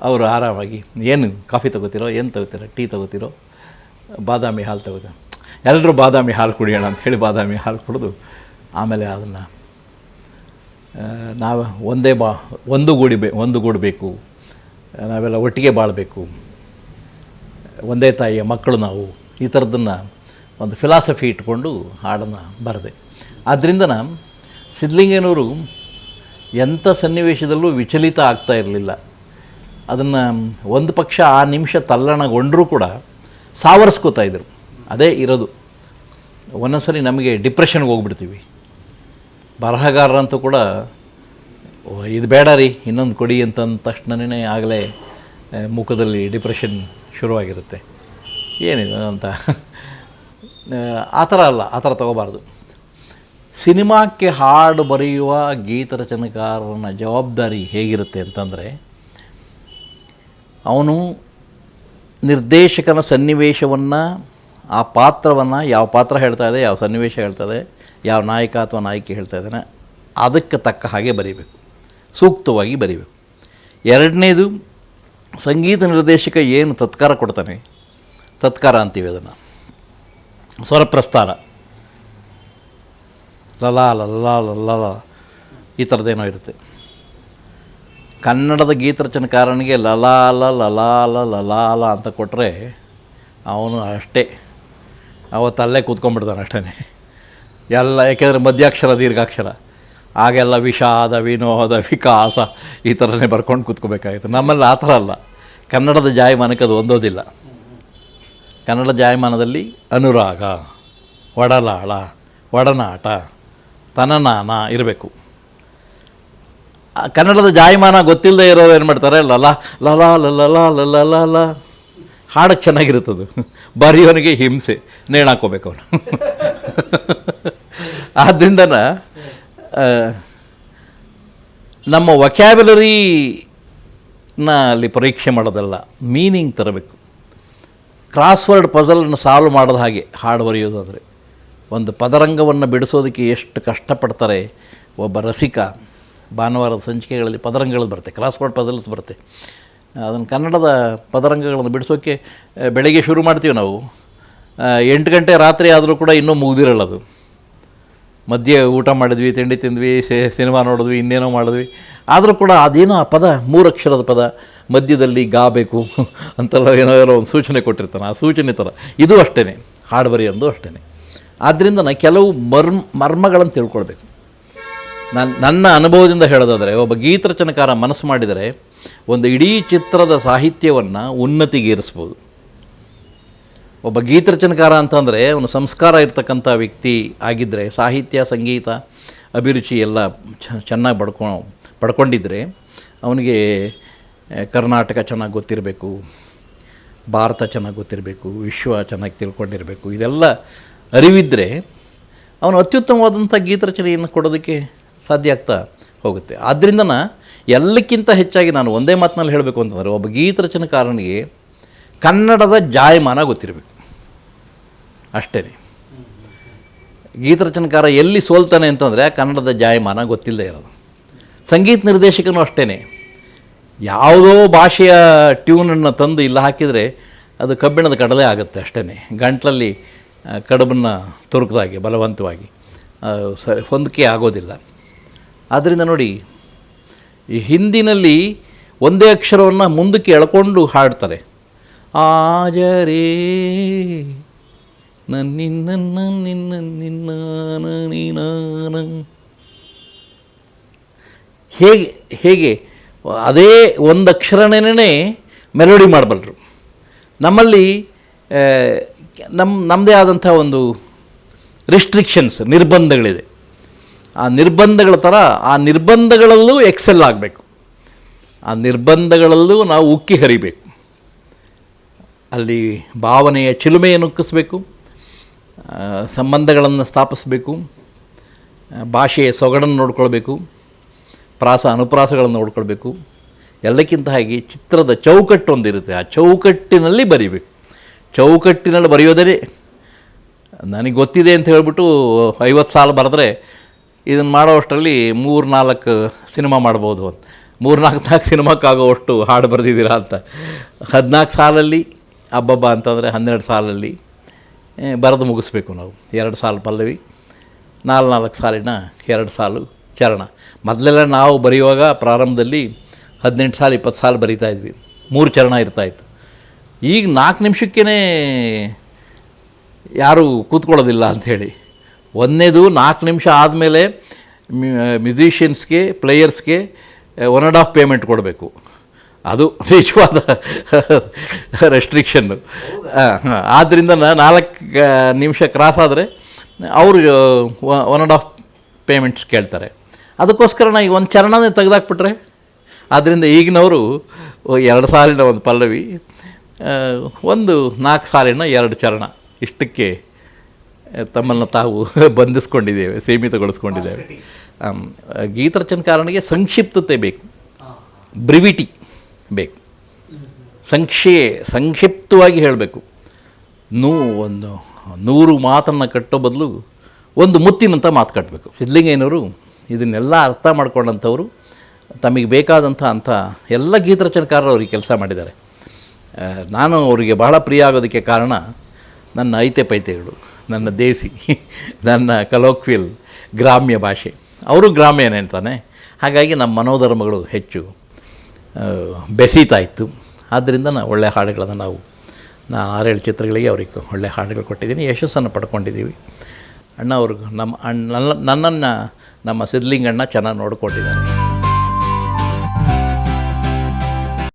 ಅವರು ಆರಾಮಾಗಿ ಏನು ಕಾಫಿ ತೊಗೋತಿರೋ, ಏನು ತೊಗೋತಿರೋ, ಟೀ ತೊಗೋತಿರೋ, ಬಾದಾಮಿ ಹಾಲು ತೊಗೋತ, ಎಲ್ಲರೂ ಬಾದಾಮಿ ಹಾಲು ಕುಡಿಯೋಣ ಅಂಥೇಳಿ ಬಾದಾಮಿ ಹಾಲು ಕುಡಿದು ಆಮೇಲೆ ಅದನ್ನು ನಾವು ಒಂದು ಗೂಡಬೇಕು, ನಾವೆಲ್ಲ ಒಟ್ಟಿಗೆ ಬಾಳಬೇಕು, ಒಂದೇ ತಾಯಿಯ ಮಕ್ಕಳು ನಾವು, ಈ ಥರದನ್ನು ಒಂದು ಫಿಲಾಸಫಿ ಇಟ್ಕೊಂಡು ಹಾಡನ್ನು ಬರೆದೆ. ಆದ್ದರಿಂದ ಸಿದ್ಧಲಿಂಗಯ್ಯನವರು ಎಂಥ ಸನ್ನಿವೇಶದಲ್ಲೂ ವಿಚಲಿತ ಆಗ್ತಾ ಇರಲಿಲ್ಲ. ಅದನ್ನು ಒಂದು ಪಕ್ಷ ಆ ನಿಮಿಷ ತಲ್ಲಣಗೊಂಡರೂ ಕೂಡ ಸಾವರಿಸ್ಕೋತಾ ಇದ್ದರು. ಅದೇ ಇರೋದು. ಒಂದೊಂದ್ಸರಿ ನಮಗೆ ಡಿಪ್ರೆಷನ್ಗೆ ಹೋಗ್ಬಿಡ್ತೀವಿ. ಬರಹಗಾರರಂತೂ ಕೂಡ ಇದು ಬೇಡ ರೀ ಇನ್ನೊಂದು ಕೊಡಿ ಅಂತಂದ ತಕ್ಷಣವೇ ಆಗಲೇ ಮುಖದಲ್ಲಿ ಡಿಪ್ರೆಷನ್ ಶುರುವಾಗಿರುತ್ತೆ. ಏನಿದೆ ಅಂತ ಆ ಥರ ಅಲ್ಲ, ಆ ಥರ ತೊಗೋಬಾರ್ದು. ಸಿನಿಮಾಕ್ಕೆ ಹಾಡು ಬರೆಯುವ ಗೀತರಚನೆಕಾರನ ಜವಾಬ್ದಾರಿ ಹೇಗಿರುತ್ತೆ ಅಂತಂದರೆ, ಅವನು ನಿರ್ದೇಶಕನ ಸನ್ನಿವೇಶವನ್ನು, ಆ ಪಾತ್ರವನ್ನು, ಯಾವ ಪಾತ್ರ ಹೇಳ್ತಾ ಇದೆ, ಯಾವ ಸನ್ನಿವೇಶ ಹೇಳ್ತಾ ಇದೆ, ಯಾವ ನಾಯಕ ಅಥವಾ ನಾಯಕಿ ಹೇಳ್ತಾ ಇದ್ದಾನೆ, ಅದಕ್ಕೆ ತಕ್ಕ ಹಾಗೆ ಬರೀಬೇಕು, ಸೂಕ್ತವಾಗಿ ಬರೀಬೇಕು. ಎರಡನೇದು, ಸಂಗೀತ ನಿರ್ದೇಶಕ ಏನು ತತ್ಕಾರ ಕೊಡ್ತಾನೆ, ತತ್ಕಾರ ಅಂತೀವಿ ಅದನ್ನು, ಸ್ವರಪ್ರಸ್ತಾರ, ಲಲಾ ಲಲ್ಲಾ ಲಲ್ಲಾ ಈ ಥರದ್ದೇನೋ ಇರುತ್ತೆ. ಕನ್ನಡದ ಗೀತರಚನೆಕಾರನಿಗೆ ಲಲಾಲ ಲಲಾಲ ಲಲಾಲ ಅಂತ ಕೊಟ್ಟರೆ ಅವನು ಅಷ್ಟೇ, ಅವತ್ತಲ್ಲೇ ಕೂತ್ಕೊಂಡ್ಬಿಡ್ತಾನೆ ಅಷ್ಟೇ ಎಲ್ಲ. ಯಾಕೆಂದರೆ ಮಧ್ಯಾಕ್ಷರ ದೀರ್ಘಾಕ್ಷರ, ಆಗೆಲ್ಲ ವಿಷಾದ ವಿನೋದ ವಿಕಾಸ ಈ ಥರನೇ ಬರ್ಕೊಂಡು ಕೂತ್ಕೋಬೇಕಾಗಿತ್ತು. ನಮ್ಮಲ್ಲಿ ಆ ಥರ ಅಲ್ಲ. ಕನ್ನಡದ ಜಾಯಮಾನಕ್ಕೆ ಅದು ಹೊಂದೋದಿಲ್ಲ. ಕನ್ನಡ ಜಾಯಮಾನದಲ್ಲಿ ಅನುರಾಗ, ಒಡಲಾಳ, ಒಡನಾಟ, ತನನಾನ ಇರಬೇಕು. ಕನ್ನಡದ ಜಾಯಮಾನ ಗೊತ್ತಿಲ್ಲದೆ ಇರೋರು ಏನು ಮಾಡ್ತಾರೆ, ಲಲ ಲಲ ಲಲ ಲಲ ಲಲ ಹಾಡಕ್ಕೆ ಚೆನ್ನಾಗಿರುತ್ತದು, ಬರೆಯೋನಿಗೆ ಹಿಂಸೆ, ನೇಣಾಕೋಬೇಕು ಅವನು. ಆದ್ದರಿಂದ ನಮ್ಮ ವೊಕ್ಯಾಬ್ಯುಲರಿನ ಅಲ್ಲಿ ಪರೀಕ್ಷೆ ಮಾಡೋದಲ್ಲ, ಮೀನಿಂಗ್ ತರಬೇಕು. ಕ್ರಾಸ್ವರ್ಡ್ ಪಜಲನ್ನು ಸಾಲ್ವ್ ಮಾಡೋದು ಹಾಗೆ ಹಾಡು ಬರೆಯೋದು ಅಂದರೆ. ಒಂದು ಪದರಂಗವನ್ನು ಬಿಡಿಸೋದಕ್ಕೆ ಎಷ್ಟು ಕಷ್ಟಪಡ್ತಾರೆ ಒಬ್ಬ ರಸಿಕ. ಭಾನುವಾರದ ಸಂಚಿಕೆಗಳಲ್ಲಿ ಪದರಂಗಗಳು ಬರುತ್ತೆ, ಕ್ರಾಸ್ವರ್ಡ್ ಪಜಲ್ಸ್ ಬರುತ್ತೆ. ಅದನ್ನು ಕನ್ನಡದ ಪದರಂಗಗಳನ್ನು ಬಿಡಿಸೋಕ್ಕೆ ಬೆಳಗ್ಗೆ ಶುರು ಮಾಡ್ತೀವಿ ನಾವು, 8 ಗಂಟೆ ರಾತ್ರಿ ಆದರೂ ಕೂಡ ಇನ್ನೂ ಮುಗಿದಿರಲ್ಲ ಅದು. ಮಧ್ಯೆ ಊಟ ಮಾಡಿದ್ವಿ, ತಿಂಡಿ ತಿಂದ್ವಿ, ಸಿನಿಮಾ ನೋಡಿದ್ವಿ, ಇನ್ನೇನೋ ಮಾಡಿದ್ವಿ, ಆದರೂ ಕೂಡ ಅದೇನೋ ಆ ಪದ 3 ಅಕ್ಷರದ ಪದ ಮಧ್ಯದಲ್ಲಿ ಬೇಕು ಅಂತೆಲ್ಲ ಏನೋ ಒಂದು ಸೂಚನೆ ಕೊಟ್ಟಿರ್ತಾನೆ. ಆ ಸೂಚನೆ ಥರ ಇದು ಅಷ್ಟೇ, ಹಾಡು ಬರೆಯೋದು ಅಷ್ಟೇ. ಆದ್ದರಿಂದ ನಾನು ಕೆಲವು ಮರ್ಮಗಳನ್ನು ತಿಳ್ಕೊಳ್ಬೇಕು. ನನ್ನ ಅನುಭವದಿಂದ ಹೇಳೋದಾದರೆ, ಒಬ್ಬ ಗೀತರಚನೆಕಾರ ಮನಸ್ಸು ಮಾಡಿದರೆ ಒಂದು ಇಡೀ ಚಿತ್ರದ ಸಾಹಿತ್ಯವನ್ನು ಉನ್ನತಿಗೇರಿಸ್ಬೋದು. ಒಬ್ಬ ಗೀತರಚನೆಕಾರ ಅಂತಂದರೆ ಅವನು ಸಂಸ್ಕಾರ ಇರ್ತಕ್ಕಂಥ ವ್ಯಕ್ತಿ ಆಗಿದ್ದರೆ, ಸಾಹಿತ್ಯ ಸಂಗೀತ ಅಭಿರುಚಿ ಎಲ್ಲ ಚೆನ್ನಾಗಿ ಪಡ್ಕೊಂಡಿದ್ದರೆ ಅವನಿಗೆ ಕರ್ನಾಟಕ ಚೆನ್ನಾಗಿ ಗೊತ್ತಿರಬೇಕು, ಭಾರತ ಚೆನ್ನಾಗಿ ಗೊತ್ತಿರಬೇಕು, ವಿಶ್ವ ಚೆನ್ನಾಗಿ ತಿಳ್ಕೊಂಡಿರಬೇಕು, ಇದೆಲ್ಲ ಅರಿವಿದ್ದರೆ ಅವನು ಅತ್ಯುತ್ತಮವಾದಂಥ ಗೀತರಚನೆಯನ್ನು ಕೊಡೋದಕ್ಕೆ ಸಾಧ್ಯ ಆಗ್ತಾ ಹೋಗುತ್ತೆ. ಆದ್ದರಿಂದ ಎಲ್ಲಕ್ಕಿಂತ ಹೆಚ್ಚಾಗಿ ನಾನು ಒಂದೇ ಮಾತಿನಲ್ಲಿ ಹೇಳಬೇಕು ಅಂತಂದರೆ, ಒಬ್ಬ ಗೀತರಚನೆಕಾರನಿಗೆ ಕನ್ನಡದ ಜಾಯಮಾನ ಗೊತ್ತಿರಬೇಕು ಅಷ್ಟೇ. ಗೀತರಚನೆಕಾರ ಎಲ್ಲಿ ಸೋಲ್ತಾನೆ ಅಂತಂದರೆ ಕನ್ನಡದ ಜಾಯಮಾನ ಗೊತ್ತಿಲ್ಲದೆ ಇರೋದು. ಸಂಗೀತ ನಿರ್ದೇಶಕನೂ ಅಷ್ಟೇ, ಯಾವುದೋ ಭಾಷೆಯ ಟ್ಯೂನನ್ನು ತಂದು ಇಲ್ಲ ಹಾಕಿದರೆ ಅದು ಕಬ್ಬಿಣದ ಕಡಲೆ ಆಗುತ್ತೆ ಅಷ್ಟೇ, ಗಂಟ್ಲಲ್ಲಿ ಕಡುಬನ್ನು ತುರುಕದಾಗಿ ಬಲವಂತವಾಗಿ ಹೊಂದಿಕೆ ಆಗೋದಿಲ್ಲ. ಆದ್ದರಿಂದ ನೋಡಿ, ಈ ಹಿಂದಿನಲ್ಲಿ ಒಂದೇ ಅಕ್ಷರವನ್ನು ಮುಂದಕ್ಕೆ ಎಳ್ಕೊಂಡು ಹಾಡ್ತಾರೆ. ಆಜರೇ ನನ್ನಿನ್ನ ನಿನ್ನ ನಿನ್ನ ನೀನಾನ, ಹೇಗೆ ಅದೇ ಒಂದು ಅಕ್ಷರನೇ ಮೆಲೋಡಿ ಮಾಡಬಲ್ಲರು. ನಮ್ಮಲ್ಲಿ ನಮ್ಮದೇ ಆದಂಥ ಒಂದು ರಿಸ್ಟ್ರಿಕ್ಷನ್ಸ್, ನಿರ್ಬಂಧಗಳಿದೆ. ಆ ನಿರ್ಬಂಧಗಳ ಥರ ಆ ನಿರ್ಬಂಧಗಳಲ್ಲೂ ಎಕ್ಸೆಲ್ ಆಗಬೇಕು, ಆ ನಿರ್ಬಂಧಗಳಲ್ಲೂ ನಾವು ಉಕ್ಕಿ ಹರಿಬೇಕು. ಅಲ್ಲಿ ಭಾವನೆಯ ಚಿಲುಮೆಯನ್ನು ಉಕ್ಕಿಸ್ಬೇಕು, ಸಂಬಂಧಗಳನ್ನು ಸ್ಥಾಪಿಸಬೇಕು, ಭಾಷೆಯ ಸೊಗಡನ್ನು ನೋಡ್ಕೊಳ್ಬೇಕು, ಪ್ರಾಸ ಅನುಪ್ರಾಸಗಳನ್ನು ನೋಡ್ಕೊಳ್ಬೇಕು. ಎಲ್ಲಕ್ಕಿಂತ ಹಾಗೆ ಚಿತ್ರದ ಚೌಕಟ್ಟು ಒಂದಿರುತ್ತೆ, ಆ ಚೌಕಟ್ಟಿನಲ್ಲಿ ಬರೀಬೇಕು. ಚೌಕಟ್ಟಿನಲ್ಲಿ ಬರೆಯೋದೇ ನನಗೆ ಗೊತ್ತಿದೆ ಅಂತ ಹೇಳ್ಬಿಟ್ಟು 50 ಸಾಲ ಬರೆದ್ರೆ ಇದನ್ನು ಮಾಡೋ ಅಷ್ಟರಲ್ಲಿ 3-4 ಸಿನಿಮಾ ಮಾಡ್ಬೋದು ಅಂತ. 3-4 ಸಿನಿಮಾಕ್ಕಾಗೋವಷ್ಟು ಹಾಡು ಬರೆದಿದ್ದೀರಾ ಅಂತ. 14 ಸಾಲಲ್ಲಿ ಹಬ್ಬಬ್ಬ ಅಂತಂದರೆ 12 ಸಾಲಲ್ಲಿ ಬರೆದು ಮುಗಿಸ್ಬೇಕು ನಾವು. 2 ಸಾಲು ಪಲ್ಲವಿ, 4 ಸಾಲಿನ 2 ಸಾಲು ಚರಣ. ಮೊದಲೆಲ್ಲ ನಾವು ಬರೆಯುವಾಗ ಪ್ರಾರಂಭದಲ್ಲಿ 18 ಸಾಲು 20 ಸಾಲು ಬರೀತಾಯಿದ್ವಿ, 3 ಚರಣ ಇರ್ತಾಯಿತ್ತು. ಈಗ 4 ನಿಮಿಷಕ್ಕೇ ಯಾರೂ ಕೂತ್ಕೊಳ್ಳೋದಿಲ್ಲ ಅಂಥೇಳಿ. ಒಂದನೇದು 4 ನಿಮಿಷ ಆದಮೇಲೆ ಮ್ಯೂಸಿಷಿಯನ್ಸ್ಗೆ, ಪ್ಲೇಯರ್ಸ್ಗೆ 1.5 ಪೇಮೆಂಟ್ ಕೊಡಬೇಕು. ಅದು ನಿಜವಾದ ರೆಸ್ಟ್ರಿಕ್ಷನ್ನು. ಆದ್ದರಿಂದ 4 ನಿಮಿಷ ಕ್ರಾಸ್ ಆದರೆ ಅವರು 1.5 ಪೇಮೆಂಟ್ಸ್ ಕೇಳ್ತಾರೆ. ಅದಕ್ಕೋಸ್ಕರ ನಾನು ಈಗ ಒಂದು ಚರಣನೇ ತೆಗೆದಾಕ್ಬಿಟ್ರೆ, ಆದ್ದರಿಂದ ಈಗಿನವರು 2 ಸಾಲಿನ 1 ಪಲ್ಲವಿ, 4 ಸಾಲಿನ 2 ಚರಣ, ಇಷ್ಟಕ್ಕೆ ತಮ್ಮನ್ನು ತಾವು ಬಂಧಿಸ್ಕೊಂಡಿದ್ದೇವೆ, ಸೀಮಿತಗೊಳಿಸ್ಕೊಂಡಿದ್ದೇವೆ. ಗೀತರಚನೆಕಾರನಿಗೆ ಸಂಕ್ಷಿಪ್ತತೆ ಬೇಕು, ಬ್ರಿವಿಟಿ ಬೇಕು, ಸಂಕ್ಷಿಪ್ತವಾಗಿ ಹೇಳಬೇಕು. ಒಂದು 100 ಮಾತನ್ನು ಕಟ್ಟೋ ಬದಲು ಒಂದು ಮುತ್ತಿನಂಥ ಮಾತು ಕಟ್ಟಬೇಕು. ಸಿದ್ಧಲಿಂಗಯ್ಯನವರು ಇದನ್ನೆಲ್ಲ ಅರ್ಥ ಮಾಡ್ಕೊಂಡಂಥವರು ತಮಗೆ ಬೇಕಾದಂಥ ಎಲ್ಲ ಗೀತರಚನೆಕಾರರು ಅವರಿಗೆ ಕೆಲಸ ಮಾಡಿದ್ದಾರೆ. ನಾನು ಅವರಿಗೆ ಬಹಳ ಪ್ರಿಯ ಆಗೋದಕ್ಕೆ ಕಾರಣ ನನ್ನ ಐತೆ ಪೈತೆಗಳು, ನನ್ನ ದೇಸಿ, ನನ್ನ ಕಲೋಕ್ವಿಯಲ್ ಗ್ರಾಮ್ಯ ಭಾಷೆ. ಅವರು ಗ್ರಾಮ್ಯನೇ ಅಂತಾನೆ. ಹಾಗಾಗಿ ನಮ್ಮ ಮನೋಧರ್ಮಗಳು ಹೆಚ್ಚು ಬೆಸೀತಾ ಇತ್ತು. ಆದ್ದರಿಂದ ಒಳ್ಳೆಯ ಹಾಡುಗಳನ್ನು ನಾನು 6-7 ಚಿತ್ರಗಳಿಗೆ ಅವ್ರಿಗೆ ಒಳ್ಳೆಯ ಹಾಡುಗಳು ಕೊಟ್ಟಿದ್ದೀನಿ, ಯಶಸ್ಸನ್ನು ಪಡ್ಕೊಂಡಿದ್ದೀವಿ. ಅಣ್ಣ ಅವ್ರಿಗೆ ನನ್ನನ್ನು ನಮ್ಮ ಸಿದ್ಧಲಿಂಗಣ್ಣ ಚೆನ್ನಾಗಿ ನೋಡ್ಕೊಂಡಿದ್ದಾರೆ.